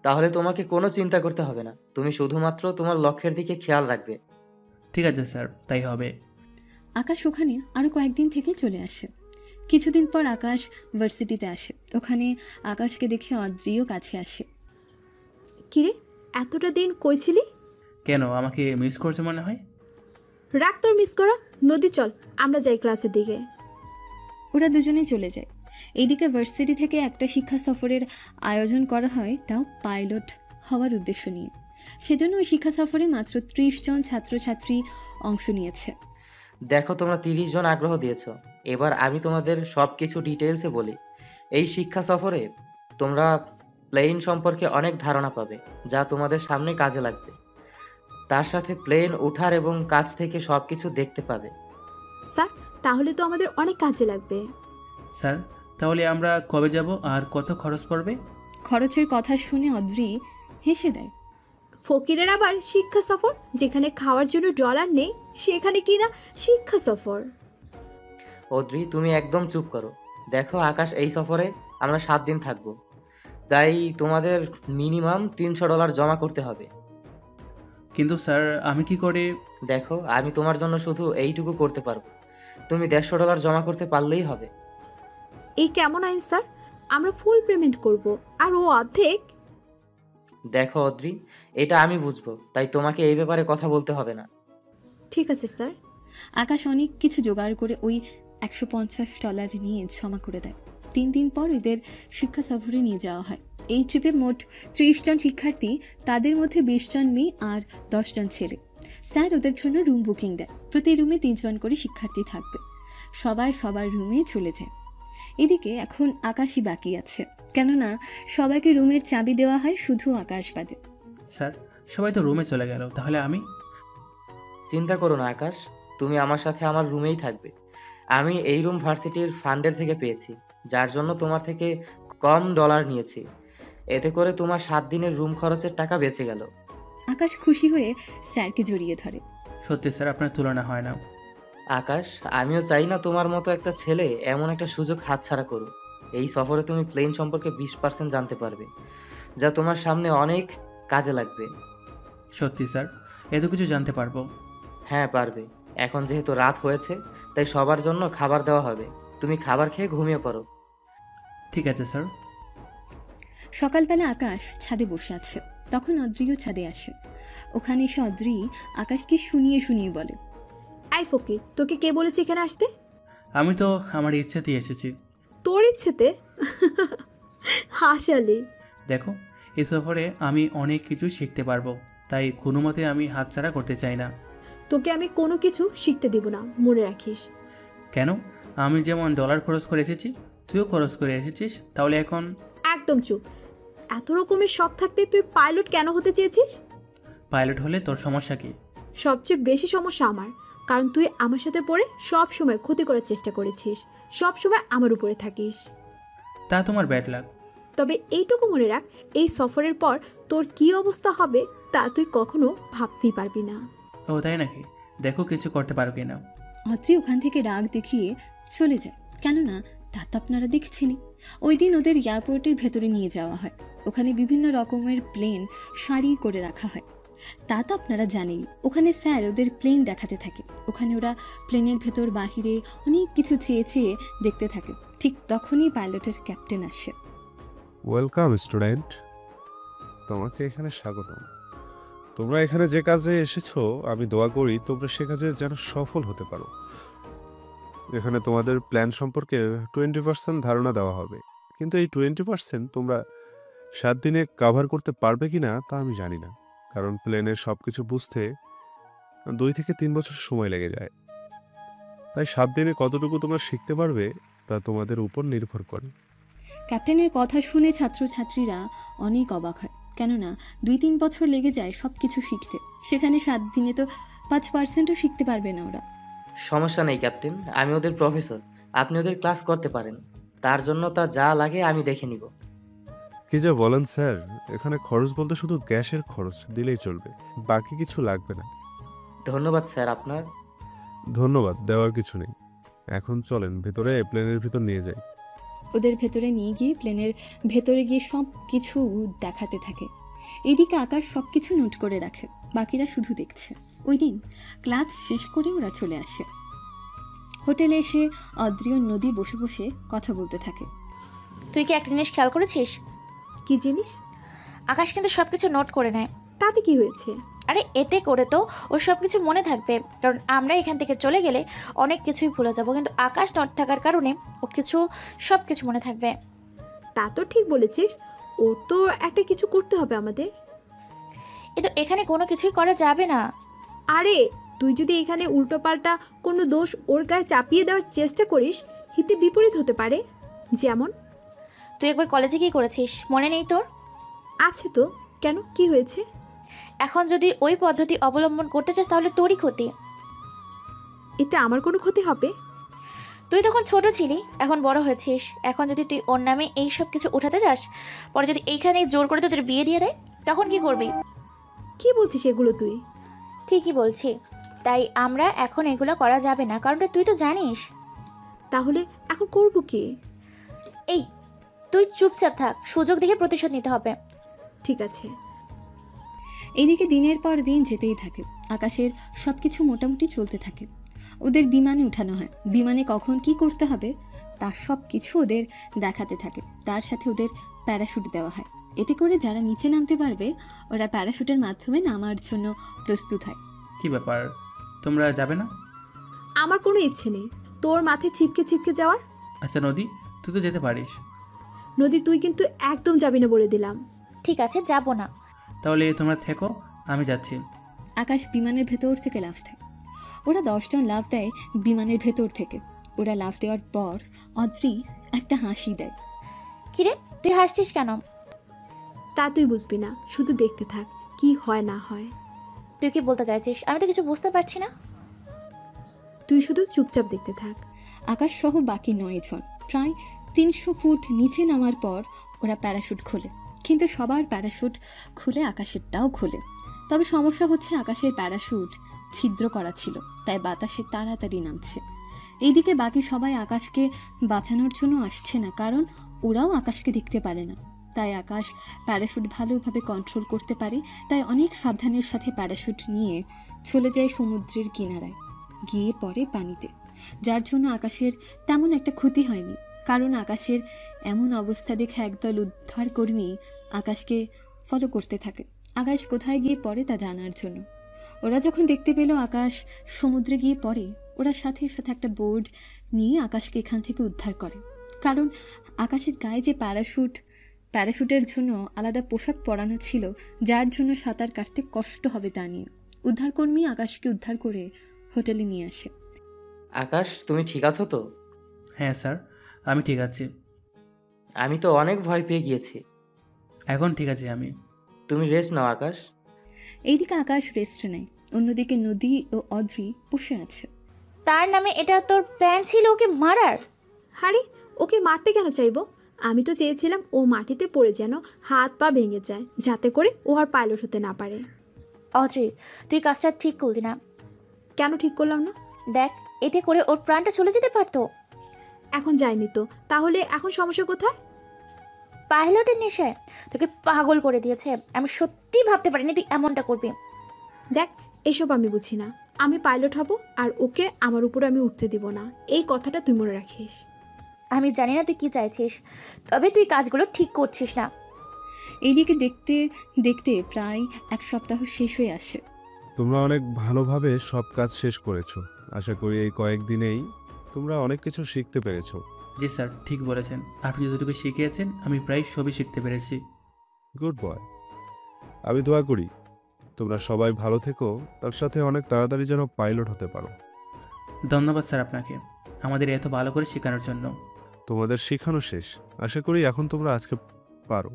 তাহলে তোমাকে কোনো চিন্তা করতে হবে না, তুমি শুধুমাত্র তোমার লক্ষ্যের দিকে খেয়াল রাখবে। ঠিক আছে স্যার, তাই হবে। আকাশ ওখানে আরও কয়েকদিন থেকে চলে আসে। কিছুদিন পর আকাশ ভার্সিটিতে আসে। ওখানে আকাশকে দেখে অদ্রিও কাছে আসে। কিরে, এতটা দিন কই ছিলি? কেন, আমাকে মিস করছে মনে হয়? রাখ তোর মিস করা। নদী, চল আমরা যাই ক্লাসের দিকে। ওরা দুজনে চলে যায়। এইদিকে ভার্সিটি থেকে একটা শিক্ষা সফরের আয়োজন করা হয়, তাও পাইলট হওয়ার উদ্দেশ্য নিয়ে। সেজন্য ওই শিক্ষা সফরে মাত্র 30 জন ছাত্রছাত্রী অংশ নিয়েছে। দেখো, তোমরা 30 জন আগ্রহ দিয়েছো। এবার আমি তোমাদের সব কিছু ডিটেলসে বলি। এই শিক্ষা সফরে তোমরা প্লেন সম্পর্কে অনেক ধারণা পাবে, যা তোমাদের সামনে কাজে লাগবে। তার সাথে প্লেন ওঠার এবং কাছ থেকে সব কিছু দেখতে পাবে। স্যার, তাহলে তো আমাদের অনেক কাজে লাগবে। স্যার, তাহলে আমরা কবে যাব আর কত খরচ পড়বে? খরচের কথা শুনে অদ্রি হেসে দেয়। ফকিরের আবার শিক্ষা সফর? যেখানে খাওয়ার জন্য ডলার নেই সেখানে কিনা শিক্ষা সফর? অদ্রি, তুমি একদম চুপ করো। দেখো আকাশ, এই সফরে আমরা 7 দিন থাকবো, তাই তোমাদের মিনিমাম $300 জমা করতে হবে। কিন্তু স্যার, আমি কি করে? দেখো, আমি তোমার জন্য শুধু এইটুকু করতে পারবো। তুমি $150 জমা করতে পারলেই হবে। এই কেমন আইন স্যার? আমরা ফুল পেমেন্ট করব আর ও অর্ধেক? দেখো অদ্রি, এটা আমি বুঝবো, তাই তোমাকে এই ব্যাপারে কথা বলতে হবে না। ঠিক আছে স্যার। আকাশ অনেক কিছু জোগাড় করে ওই $150 নিয়ে জমা করে দেয়। 3 দিন পর এদের শিক্ষা সফরে নিয়ে যাওয়া হয়। এই ট্রিপে মোট 30 জন শিক্ষার্থী, তাদের মধ্যে 20 জন মেয়ে আর 10 জন ছেলে। স্যার ওদের জন্য রুম বুকিং দেয়। প্রতি রুমে 3 জন করে শিক্ষার্থী থাকবে। সবাই সবার রুমে চলে যায়। এদিকে এখন আকাশই বাকি আছে, কেননা সবাইকে রুমের চাবি দেওয়া হয়, শুধু আকাশ বাদে। স্যার, সবাই তো রুমে চলে গেল, তাহলে আমি? চিন্তা করো না আকাশ, তুমি আমার সাথে আমার রুমেই থাকবে। আমি এই রুম ভার্সিটির ফান্ডের থেকে পেয়েছি, যার জন্য তোমার থেকে কম ডলার নিয়েছি। এতে করে তোমার 7 দিনের রুম খরচের টাকা বেঁচে গেল। আকাশ খুশি হয়ে স্যারকে জড়িয়ে ধরে। সত্যি স্যার, আপনার তুলনা হয় না। আকাশ, আমিও চাই না তোমার মতো একটা ছেলে এমন একটা সুযোগ হাতছাড়া করুক। এই সফরে তুমি প্লেন সম্পর্কে 20% জানতে পারবে, যা তোমার সামনে অনেক কাজে লাগবে। সত্যি স্যার, এত কিছু জানতে পারবো? হ্যাঁ পারবে। এখন যেহেতু রাত হয়েছে তাই সবার জন্য খাবার দেওয়া হবে। তুমি খাবার খেয়ে ঘুমিয়ে পড়ো। ঠিক আছে স্যার। সকালবেলা আকাশ ছাদে বসে আছে, তখন অদ্রিও ছাদে আসে। ওখানে এসে অদ্রি আকাশকে শুনিয়ে শুনিয়ে বলে, আই ফকির, তোকে কে বলেছে এখানে আসতে? আমি তো আমার ইচ্ছাতেই এসেছি। তোর ইচ্ছেতে? হাসালি। দেখো, এই সফরে আমি অনেক কিছু শিখতে পারবো, তাই কোনো মতে আমি হাতছাড়া করতে চাই না। তোকে আমি কোনো কিছু শিখতে দিব না, মনে রাখিস। কেন? আমি যেমন ডলার খরচ করে এসেছি, তুইও খরচ করে এসেছিস, তাহলে এখন? একদম চুপ। এত রকমের শখ থাকতে তুই পাইলট কেন হতে চেয়েছিস? পাইলট হলে তোর সমস্যা কি? সবচেয়ে বেশি সমস্যা আমার, কারণ তুই আমার সাথে পড়ে সব সময় ক্ষতি করার চেষ্টা করেছিস, সব সময় আমার উপরে থাকিস। তা তোমার ব্যাড লাগ। তবে এইটুকু মনে রাখ, এই সফরের পর তোর কি অবস্থা হবে তা তুই কখনো ভাবতেই পারবি না। ও তাই নাকি? দেখো কিছু করতে পারো কিনা। অদ্রি ওখান থেকে রাগ দেখিয়ে চলে যায়, কেননা তা তো আপনারা দেখছেনই। ওই দিন ওদের এয়ারপোর্টের ভেতরে নিয়ে যাওয়া হয়। ওখানে বিভিন্ন রকমের প্লেন সারি করে রাখা হয়, তা তো আপনারা জানেই। ওখানে স্যার ওদের প্লেন দেখাতে থাকে। ওখানে ওরা প্লেনের ভেতর বাহিরে অনেক কিছু চেয়ে চেয়ে দেখতে থাকে। ঠিক তখনই পাইলটের ক্যাপ্টেন আসে। ওয়েলকাম স্টুডেন্ট, তোমাকে এখানে স্বাগতম। তোমরা এখানে যে কাজে এসেছো, আমি দোয়া করি তোমরা সে কাজে যেন সফল হতে পারো। এখানে তোমাদের প্ল্যান সম্পর্কে 20% ধারণা দেওয়া হবে, কিন্তু এই 20% তোমরা 7 দিনে কাভার করতে পারবে কিনা তা আমি জানি না, কারণ প্লেনের সব কিছু বুঝতে 2 থেকে 3 বছর সময় লেগে যায়। তাই 7 দিনে কতটুকু তোমরা শিখতে পারবে তা তোমাদের উপর নির্ভর করে। ক্যাপ্টেনের কথা শুনে ছাত্রছাত্রীরা অনেক অবাক হয়, কেননা 2-3 বছর লেগে যায় সব কিছু শিখতে, সেখানে 7 দিনে তো 5%ও শিখতে পারবে না ওরা। সমস্যা নেই ক্যাপ্টেন, আমি ওদের প্রফেসর। আপনি ওদের ক্লাস করতে পারেন। তার জন্য তা যা লাগে আমি দেখে নিব। কি যে বলেন স্যার, এখানে খরচ বলতে শুধু গ্যাসের খরচ দিলেই চলবে, বাকি কিছু লাগবে না। ধন্যবাদ স্যার আপনার। ধন্যবাদ দেওয়ার কিছু নেই। এখন চলেন ভেতরে, প্লেনের ভিতর নিয়ে যাই। ওদের ভেতরে নিয়ে গিয়ে প্লেনের ভেতরে গিয়ে সব কিছু দেখাতে থাকে। এদিকে আকাশ সব কিছু নোট করে রাখে, বাকিরা শুধু দেখছে। ওই দিন ক্লাস শেষ করে ওরা চলে আসে। হোটেলে এসে অদ্রি ও নদী বসে বসে কথা বলতে থাকে। তুই কি একটা জিনিস খেয়াল করেছিস? কি জিনিস? আকাশ কিন্তু সবকিছু নোট করে নেয়। তাতে কি হয়েছে? আরে এতে করে তো ওর সব কিছু মনে থাকবে, কারণ আমরা এখান থেকে চলে গেলে অনেক কিছুই ভুলে যাব, কিন্তু আকাশ নোট থাকার কারণে ও সব কিছু মনে থাকবে। তা তো ঠিক বলেছিস, ওর তো একটা কিছু করতে হবে আমাদের। কিন্তু এখানে কোনো কিছুই করা যাবে না। আরে তুই যদি এখানে উল্টোপাল্টা কোনো দোষ ওর গায়ে চাপিয়ে দেওয়ার চেষ্টা করিস, হিতে বিপরীত হতে পারে। যেমন তুই একবার কলেজে কি করেছিস মনে নেই তোর? আছে তো, কেন কি হয়েছে? এখন যদি ওই পদ্ধতি অবলম্বন করতে চাস তাহলে তোরই ক্ষতি। এতে আমার কোনো ক্ষতি হবে? তুই তখন ছোট ছিলি, এখন বড় হয়েছিস। এখন যদি তুই ওর নামে এই সব কিছু উঠাতে যাস, পরে যদি এইখানে জোর করে তোদের বিয়ে দিয়ে দেয়, তখন কি করবি? কি বলছিস এগুলো তুই? ঠিকই বলছি। তাই আমরা এখন এগুলো করা যাবে না, কারণটা তুই তো জানিস। তাহলে এখন করব কি? এই তুই চুপচাপ থাক, সুযোগ দেখে প্রতিশোধ নিতে হবে। ঠিক আছে। এদিকে দিনের পর দিন যেতেই থাকে। আকাশের সব কিছু মোটামুটি চলতে থাকে। ওদের বিমানে উঠানো হয়, বিমানে কখন কি করতে হবে তার সব কিছু ওদের দেখাতে থাকে। তার সাথে ওদের প্যারাশুট দেওয়া হয়, এতে করে যারা নিচে নামতে পারবে ওরা প্যারাশুটের মাধ্যমে নামার জন্য প্রস্তুত হয়। কি ব্যাপার, তোমরা যাবে না? আমার কোনো ইচ্ছে নেই তোর মাথায় ছিপকে ছিপকে যাওয়ার। আচ্ছা নদী, তুই তো যেতে পারিস। নদী তুই কিন্তু একদম যাবি না বলে দিলাম। ঠিক আছে, যাব না। তাহলে তোমরা থেকো, আমি যাচ্ছি। আকাশ বিমানের ভেতর থেকে লাফ দেয়। ওরা 10 জন লাফ দেয় বিমানের ভেতর থেকে। ওরা লাফ দেওয়ার পর অদ্রি একটা হাসি দেয়। কিরে তুই হাসছিস কেন? তা তুই বুঝবি না, শুধু দেখতে থাক কি হয় না হয়। তুই কি বলতে চাইছিস? আমি তো কিছু বুঝতে পারছি না। তুই শুধু চুপচাপ দেখতে থাক। আকাশ সহ বাকি 9 জন প্রায় 300 ফুট নিচে নামার পর ওরা প্যারাশুট খোলে, কিন্তু সবার প্যারাশুট খুলে আকাশেরটাও খোলে। তবে সমস্যা হচ্ছে আকাশের প্যারাশুট ছিদ্র করা ছিল, তাই বাতাসে তাড়াতাড়ি নামছে। এইদিকে বাকি সবাই আকাশকে বাঁচানোর জন্য আসছে না, কারণ ওরাও আকাশকে দেখতে পারে না। তাই আকাশ প্যারাশুট ভালোভাবে কন্ট্রোল করতে পারে, তাই অনেক সাবধানের সাথে প্যারাশুট নিয়ে চলে যায় সমুদ্রের কিনারায়, গিয়ে পড়ে পানিতে, যার জন্য আকাশের তেমন একটা ক্ষতি হয়নি। কারণ আকাশের এমন অবস্থা দেখে একদল উদ্ধারকর্মী আকাশকে ফলো করতে থাকে আকাশ কোথায় গিয়ে পড়ে তা জানার জন্য। ওরা যখন দেখতে পেল আকাশ সমুদ্রে গিয়ে পড়ে, ওরা সাথে সাথে একটা বোর্ড নিয়ে আকাশকে এখান থেকে উদ্ধার করে। কারণ আকাশের গায়ে যে প্যারাশুটের জন্য আলাদা পোশাক পরানো ছিল, যার জন্য সাঁতার কাটতে কষ্ট হবে তা নিয়ে উদ্ধারকর্মী আকাশকে উদ্ধার করে হোটেলে নিয়ে আসে। আকাশ, তুমি ঠিক আছো তো? হ্যাঁ স্যার, আমি ঠিক আছি। আমি তো অনেক ভয় পেয়ে গিয়েছি। এখন ঠিক আছে আমি। তুমি রেস্ট নাও আকাশ। এইদিকে আকাশ রেস্ট নেয়, অন্যদিকে নদী ও অদ্রি বসে আছে। তার নামে এটা তোর প্ল্যান ছিল ওকে মারার? আরে ওকে মারতে কেন চাইবো? আমি তো চেয়েছিলাম ও মাটিতে পড়ে যেন হাত পা ভেঙে যায়, যাতে করে ও আর পাইলট হতে না পারে। অদ্রি, তুই কাজটা ঠিক করলি না। কেন ঠিক করলাম না? দেখ, এতে করে ওর প্রাণটা চলে যেতে পারতো। এখন যায়নি তো, তাহলে এখন সমস্যা কোথায়? পাইলটের নেশায় তোকে পাগল করে দিয়েছে। আমি সত্যি ভাবতে পারিনি তুই এমনটা করবি। দেখ, এসব আমি বুঝি না। আমি পাইলট হব আর ওকে আমার উপরে আমি উঠতে দিব না, এই কথাটা তুই মনে রাখিস। আমি জানি না তুই কি চাইছিস, তবে তুই কাজগুলো ঠিক করছিস না। এইদিকে দেখতে দেখতে প্রায় এক সপ্তাহ শেষ হয়ে আসে। তোমরা অনেক ভালোভাবে সব কাজ শেষ করেছো। আশা করি এই কয়েকদিনেই তোমরা অনেক কিছু শিখতে পেরেছো। জি স্যার, ঠিক বলেছেন। আপনি যতটুকু শিখিয়েছেন আমি প্রায় সবই শিখতে পেরেছি। Good boy. আমি দোয়া করি তোমরা সবাই ভালো থেকো, তার সাথে অনেক তাড়াতাড়ি যেন পাইলট হতে পারো। ধন্যবাদ স্যার আপনাকে আমাদের এত ভালো করে শেখানোর জন্য। তোমাদের শেখানো শেষ, আশা করি এখন তোমরা আজকে পারো।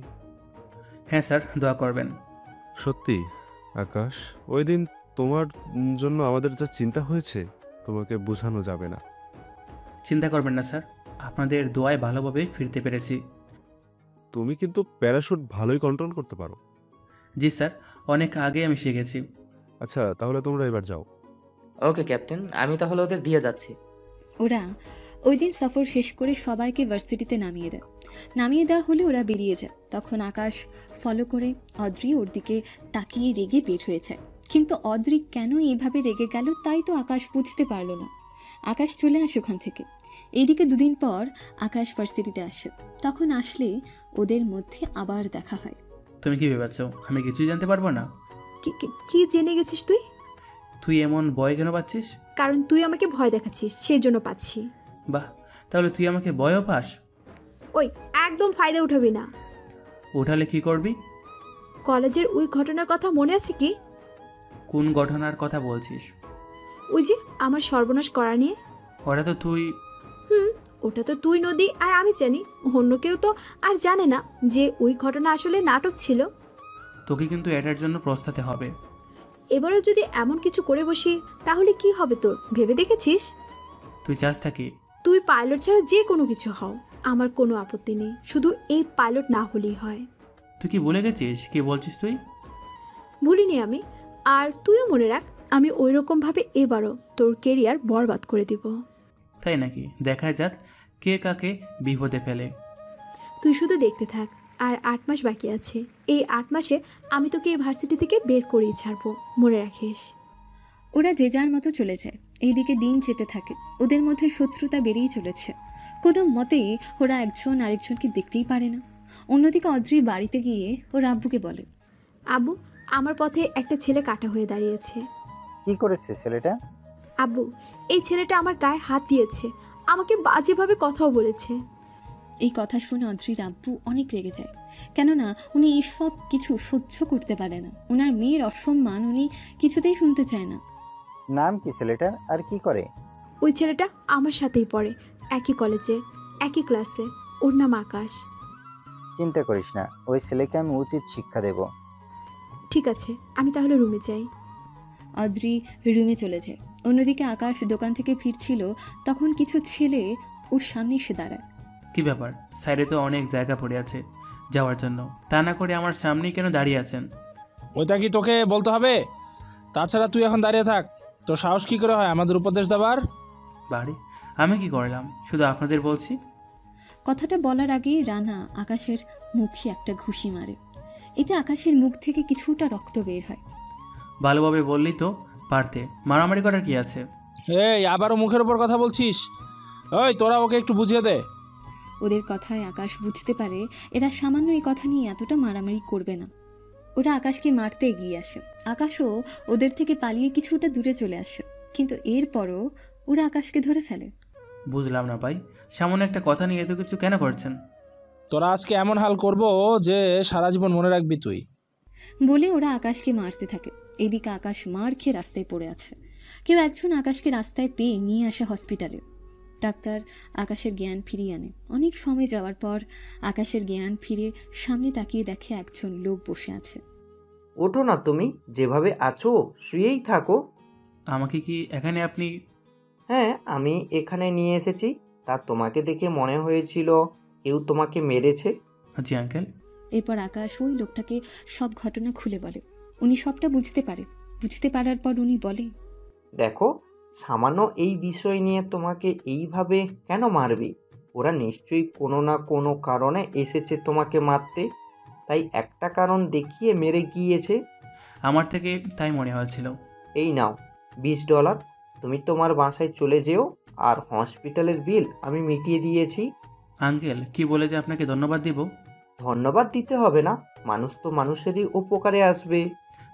হ্যাঁ স্যার, দোয়া করবেন। সত্যি আকাশ, ওই দিন তোমার জন্য আমাদের যা চিন্তা হয়েছে তোমাকে বোঝানো যাবে না। চিন্তা করবেন না স্যার, আপনাদের দোয়ায় ভালোভাবে ফিরতে পেরেছি। তুমি কিন্তু প্যারাশুট ভালোই কন্ট্রোল করতে পারো। জি স্যার, অনেক আগে আমি শিখেছি। আচ্ছা, তাহলে তোমরা এবার যাও। ওকে ক্যাপ্টেন, আমি তাহলে ওদের দিয়ে যাচ্ছি। ওরা ওই দিন সফর শেষ করে সবাইকে ভার্সিটিতে নামিয়ে দেওয়া হলে ওরা বেরিয়ে যায়। তখন আকাশ ফলো করে অদ্রি ওর দিকে তাকিয়ে রেগে বের হয়ে যায়। কিন্তু অদ্রি কেন এইভাবে রেগে গেল তাই তো আকাশ বুঝতে পারল না। আকাশ চলে আসে ওখান থেকে। এইদিকে দুদিন পর আকাশ ভার্সিটিতে আসে। তখন আসলে ওদের মধ্যে আবার দেখা হয়। তুমি কি ভেবেছ আমি কিছুই জানতে পারবো না? কি জেনে গেছিস তুই? তুই এমন ভয় কেন পাচ্ছিস? কারণ তুই আমাকে ভয় দেখাচ্ছিস, সেই জন্য পাচ্ছি। বাহ, তাহলে তুই আমাকে ভয়ও পাস? ওই একদম ফায়দা উঠাবি না। উঠালে কি করবি? কলেজের ওই ঘটনার কথা মনে আছে কি? কোন ঘটনার কথা বলছিস? ওই যে আমার সর্বনাশ করা নিয়ে। ওটা তো তুই। ওটা তো তুই নদী আর আমি জানি, অন্য কেউ তো আর জানে না যে ওই ঘটনা আসলে নাটক ছিল। তোকে কিন্তু এটার জন্য প্রস্তাতে হবে। এবারও যদি এমন কিছু করে বসি তাহলে কি হবে তোর ভেবে দেখেছিস? তুই চাসটা কি? তুই পাইলট ছাড়া যে কোনো কিছু হও, আমার কোনো আপত্তি নেই, শুধু এই পাইলট না হলেই হয়। তুই কি ভুলে গেছিস কি বলছিস তুই? ভুলিনি আমি। আর তুইও মনে রাখ, আমি ওই রকমভাবে এবারও তোর কেরিয়ার বরবাদ করে দিব। তাই নাকি? দেখা যাক কে কাকে বিপদে ফেলে। তুই শুধু দেখতে থাক। আর 8 মাস বাকি আছে। এই 8 মাসে আমি তোকে এই ভার্সিটি থেকে বের করেই ছাড়বো, মনে রাখিস। ওরা যে যার মতো চলে যায়। এইদিকে দিন যেতে থাকে, ওদের মধ্যে শত্রুতা বেড়েই চলেছে। কোনো মতে ওরা একজন আরেকজনকে দেখতেই পারে না। অন্যদিকে অদ্রির বাড়িতে গিয়ে ওর আব্বুকে বলে, আব্বু, আমার পথে একটা ছেলে কাটা হয়ে দাঁড়িয়েছে। কি করেছে ছেলেটা? আব্বু, এই ছেলেটা আমার গায়ে হাত দিয়েছে, আমাকে বাজেভাবে কথাও বলেছে। এই কথা শুনে অদ্রির আব্বু অনেক রেগে যায়, কেননা উনি এসব কিছু সহ্য করতে পারে না। ওনার মেয়ের অসম্মান উনি কিছুতেই শুনতে চায় না। নাম কি ছেলেটার আর কি করে? ওই ছেলেটা আমার সাথেই পড়ে, একই কলেজে, একই ক্লাসে। ওর নাম আকাশ। চিন্তা করিস না, ওই ছেলেকে আমি উচিত শিক্ষা দেব। ঠিক আছে, আমি তাহলে রুমে যাই। অদ্রি রুমে চলে যায়। অন্যদিকে আকাশ দোকান থেকে ফিরছিল, তখন কিছু ছেলে ওর সামনে এসে দাঁড়ায়। কি ব্যাপার? সাইডে তো অনেক জায়গা পড়ে আছে যাওয়ার জন্য, তা না করে আমার সামনেই কেন দাঁড়িয়ে আছেন? ওইটা কি তোকে বলতে হবে? তাছাড়া তুই এখন দাঁড়িয়ে থাক। তোর সাহস কি করে হয় আমাদের উপদেশ দেবার? বাড়ি আমি কি করলাম? শুধু আপনাদের বলছি। কথাটা বলার আগেই রানা আকাশের মুখে একটা ঘুষি মারে। এতে আকাশের মুখ থেকে কিছুটা রক্ত বের হয়। ভালোভাবে বললি তো পারতে, মারামারি করার কি আছে? এই আবারও মুখের ওপর কথা বলছিস? ওই তোরা ওকে একটু বুঝিয়ে দে। ওদের কথায় আকাশ বুঝতে পারে এরা সামান্য এই কথা নিয়ে এতটা মারামারি করবে না। ওরা আকাশকে মারতে এগিয়ে আসে। আকাশও ওদের থেকে পালিয়ে কিছুটা দূরে চলে আসে, কিন্তু এরপরও ওরা আকাশকে ধরে ফেলে। বুঝলাম না ভাই, সামান্য একটা কথা নিয়ে এত কিছু কেন করছেন? তোরা আজকে এমন হাল করব যে সারা জীবন মনে রাখবি তুই। বলে ওরা আকাশকে মারতে থাকে। এদিকে আকাশ মার খেয়ে রাস্তায় পড়ে আছে। কেউ একজন আকাশকে রাস্তায় পেয়ে নিয়ে আসে হসপিটালে। ডাক্তার আকাশের জ্ঞান ফিরিয়ে আনে। অনেক সময় যাওয়ার পর আকাশের জ্ঞান ফিরে সামনে তাকিয়ে দেখে একজন লোক বসে আছে। ওঠো না, তুমি যেভাবে আছো শুয়েই থাকো। আমাকে কি এখানে আপনি? হ্যাঁ, আমি এখানে নিয়ে এসেছি। তা তোমাকে দেখে মনে হয়েছিল কেউ তোমাকে মেরেছে। জি আঙ্কেল। এরপর আকাশ ওই লোকটাকে সব ঘটনা খুলে বলে। উনি সবটা বুঝতে পারে। বুঝতে পারার পর উনি বলে, দেখো, সামান্য এই বিষয় নিয়ে তোমাকে এইভাবে কেন মারবে? ওরা নিশ্চয়ই কোনো না কোনো কারণে এসেছে তোমাকে মারতে, তাই একটা কারণ দেখিয়ে মেরে গিয়েছে। আমার থেকে তাই মনে হয়েছিল। এই নাও $20, তুমি তোমার বাসায় চলে যেও, আর হসপিটালের বিল আমি মিটিয়ে দিয়েছি। আঙ্কেল কি বলে যে আপনাকে ধন্যবাদ দিব? ধন্যবাদ দিতে হবে না, মানুষ তো মানুষেরই উপকারে আসবে।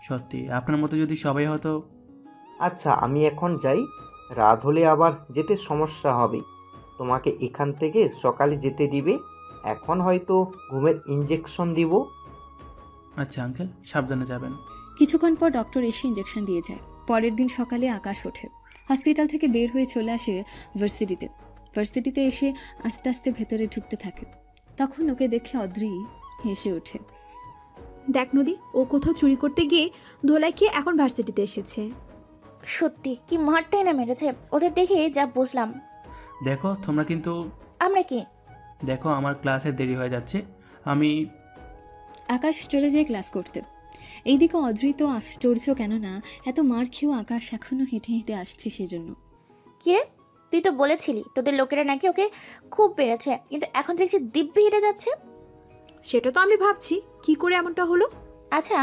সত্যি আপনার মতো যদি সবাই হতো। আচ্ছা, আমি এখন যাই, রাত হলে আবার যেতে সমস্যা হবে। তোমাকে এখান থেকে সকালে যেতে দিবে। এখন হয়তো ঘুমের ইঞ্জেকশন দিব। আচ্ছা আঙ্কেল, সাবধানে যাবেন। কিছুক্ষণ পর ডক্টর এসে ইঞ্জেকশন দিয়ে যায়। পরের দিন সকালে আকাশ ওঠে। হসপিটাল থেকে বের হয়ে চলে আসে ভার্সিটিতে। ভার্সিটিতে এসে আস্তে আস্তে ভেতরে ঢুকতে থাকে। তখন ওকে দেখে অদ্রি হেসে ওঠে। দেখ নদী, ও কোথাও চুরি করতে গিয়ে ধোলাই খেয়ে এখন ভার্সিটিতে এসেছে। সত্যি কি মারটাই না মেরেছে। ওদের দেখে যা বুঝলাম। দেখো তোমরা কিন্তু। আমরা কি? দেখো আমার ক্লাসে দেরি হয়ে যাচ্ছে, আমি। আকাশ চলে যায় ক্লাস করতে। এইদিকে অদ্রি তো আশ্চর্য, কেননা এত মার খেয়েও আকাশ এখনো হেঁটে হেঁটে আসছে সেজন্য। কিরে, তুই তো বলেছিলি তোদের লোকেরা নাকি ওকে খুব বেড়েছে, কিন্তু এখন দেখছি দিব্যি হেঁটে যাচ্ছে। সেটা তো আমি ভাবছি কি করে এমনটা হলো। আচ্ছা,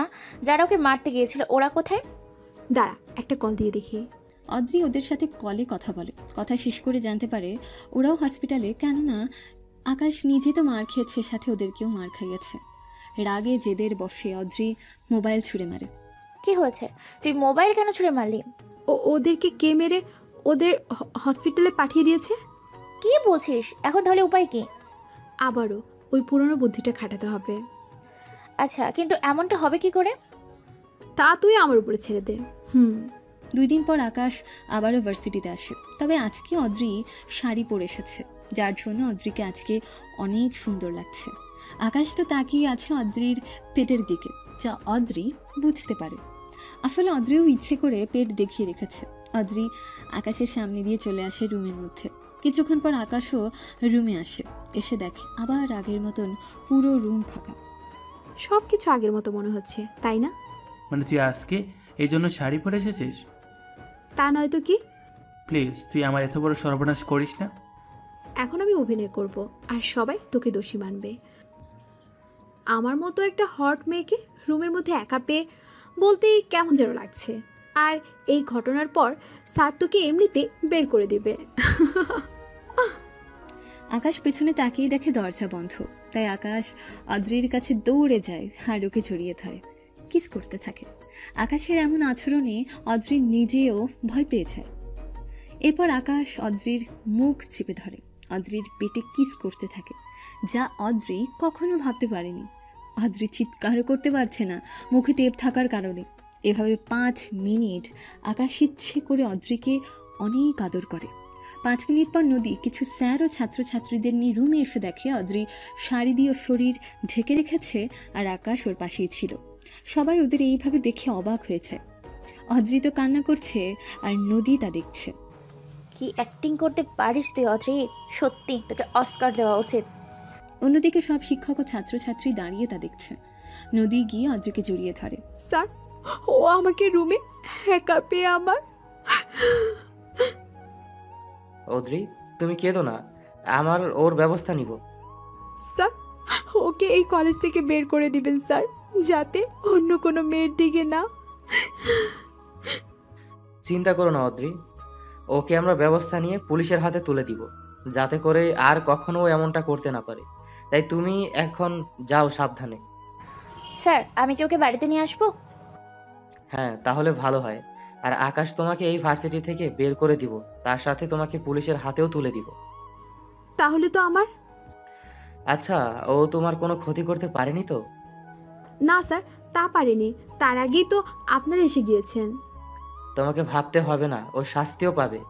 যারা ওকে মারতে গিয়েছিল ওরা কোথায়? দাঁড়া, একটা কল দিয়ে দেখি। অদ্রি ওদের সাথে কলে কথা বলে। কথা শেষ করে জানতে পারে ওরাও হসপিটালে, কেননা আকাশ নিজে তো মার খেয়েছে, সাথে ওদেরকেও মার খাইয়েছে। রাগে জেদের বসে অদ্রি মোবাইল ছুঁড়ে মারে। কি হয়েছে? তুই মোবাইল কেন ছুঁড়ে মারলি? ওদেরকে কে মেরে ওদের হসপিটালে পাঠিয়ে দিয়েছে। কি বলছিস? এখন তাহলে উপায় কি? আবারও ওই পুরনো বুদ্ধিটা খাটাতে হবে। আচ্ছা, কিন্তু এমনটা হবে কি করে? তা তুই আমার উপরে ছেড়ে দে। 2 দিন পর আকাশ আবারও ভার্সিটিতে আসে। তবে আজকে অদ্রি শাড়ি পরে এসেছে, যার জন্য অদ্রিকে আজকে অনেক সুন্দর লাগছে। আকাশ তো তাকিয়ে আছে অদ্রির পেটের দিকে, যা অদ্রি বুঝতে পারে। আসলে অদ্রিও ইচ্ছে করে পেট দেখিয়ে রেখেছে। অদ্রি আকাশের সামনে দিয়ে চলে আসে রুমের মধ্যে। কিছুক্ষণ পর আকাশও রুমে আসে। এসে দেখে আবার আগের মতন পুরো রুম ফাঁকা। সব কিছু আগের মতো মনে হচ্ছে, তাই না? মানে তুই আজকে এই জন্য শাড়ি পরে এসেছিস? তা নয় তো কি। প্লিজ তুই আমার এত বড় সর্বনাশ করিস না। এখন আমি অভিনয় করব আর সবাই তোকে দোষী মানবে। আমার মতো একটা হট মেয়েকে রুমের মধ্যে একা পেয়ে বলতেই কেমন যেন লাগছে। আর এই ঘটনার পর স্যার তোকে এমনিতে বের করে দিবে। আকাশ পেছনে তাকিয়ে দেখে দরজা বন্ধ। তাই আকাশ অদ্রির কাছে দৌড়ে যায় আর ওকে জড়িয়ে ধরে, কিস করতে থাকে। আকাশের এমন আচরণে অদ্রি নিজেও ভয় পেয়ে যায়। এরপর আকাশ অদ্রির মুখ চেপে ধরে, অদ্রির পেটে কিস করতে থাকে, যা অদ্রি কখনো ভাবতে পারেনি। অদ্রি চিৎকারও করতে পারছে না মুখে টেপ থাকার কারণে। এভাবে 5 মিনিট আকাশ ইচ্ছে করে অদ্রিকে অনেক আদর করে। 5 মিনিট পর নদী কিছু স্যার ও ছাত্রছাত্রীদের নিয়ে রুমে এসে দেখে অদ্রি শাড়ি দিয়ে শরীর ঢেকে রেখেছে আর আকাশ ওর পাশেই ছিল। সবাই ওদের এইভাবে দেখে অবাক হয়েছে। অদ্রি তো কান্না করছে আর নদী তা দেখছে। কি অ্যাক্টিং করতে পারিস তুই অদ্রি, সত্যি তোকে অস্কার দেওয়া উচিত। অন্যদিকে সব শিক্ষক ও ছাত্রছাত্রী দাঁড়িয়ে তা দেখছে। নদী গিয়ে অদ্রিকে জড়িয়ে ধরে। স্যার, ও আমাকে রুমে একা পেয়ে আমার। অদ্রি তুমি কেঁদো না, আমার ওর ব্যবস্থা নিব। স্যার, ওকে এই কলেজ থেকে বের করে দিবেন স্যার, যাতে অন্য কোনো মেয়ের দিকে না। চিন্তা করো না অদ্রি, ওকে আমরা ব্যবস্থা নিয়ে পুলিশের হাতে তুলে দিব, যাতে করে আর কখনো ও এমনটা করতে না পারে। তাই তুমি এখন যাও সাবধানে। স্যার, আমি কি ওকে বাড়িতে নিয়ে আসবো? হ্যাঁ, তাহলে ভালো হয়। আর আকাশ তোমাকে এই ভার্সিটি থেকে বের করে দিব, তার সাথে তোমাকে পুলিশের হাতেও তুলে দিব। তাহলে তো আমার। আচ্ছা, ও তোমার কোনো ক্ষতি করতে পারেনি তো? না স্যার, তা পারেনি। তার আগেই তো আপনারা এসে গিয়েছেন। তোমাকে ভাবতে হবে না, ও শাস্তিও পাবে।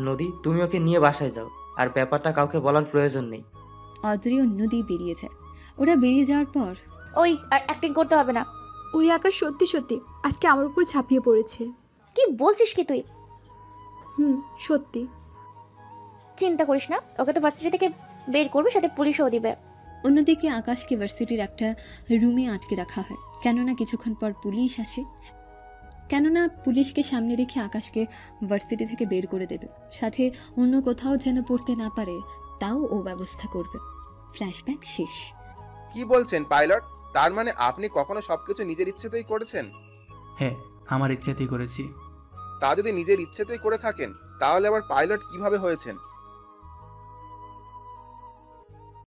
নদী, তুমি ওকে নিয়ে বাসায় যাও, আর ব্যাপারটা কাউকে বলার প্রয়োজন নেই। অদ্রি ও নদী বেরিয়ে যায়। ওরা বেরিয়ে যাওয়ার পর ওই, আর অ্যাক্টিং করতে হবে না। ওই আকাশ সত্যি সত্যি আজকে আমার উপর ঝাঁপিয়ে পড়েছে। কি বলছিস কি তুই? সত্যি। চিন্তা করিস না, ওকে তো ভার্সিটি থেকে বের করবে, সাথে পুলিশও দিবে। অন্যদিকে আকাশকে ভার্সিটির একটা রুমে আটকে রাখা হয়, কেননা কিছুক্ষণ পর পুলিশ আসে। কেননা পুলিশকে সামনে রেখে আকাশকে ভার্সিটি থেকে বের করে দেবে, সাথে অন্য কোথাও যেন পড়তে না পারে তাও ও ব্যবস্থা করবে। ফ্ল্যাশব্যাক শেষ। কি বলছেন পাইলট? তার মানে আপনি কখনো সবকিছু নিজের ইচ্ছেতেই করেছেন? হ্যাঁ, আমার ইচ্ছেতেই করেছি। তা যদি নিজের ইচ্ছেতেই করে থাকেন, তাহলে আবার পাইলট কিভাবে হয়েছেন?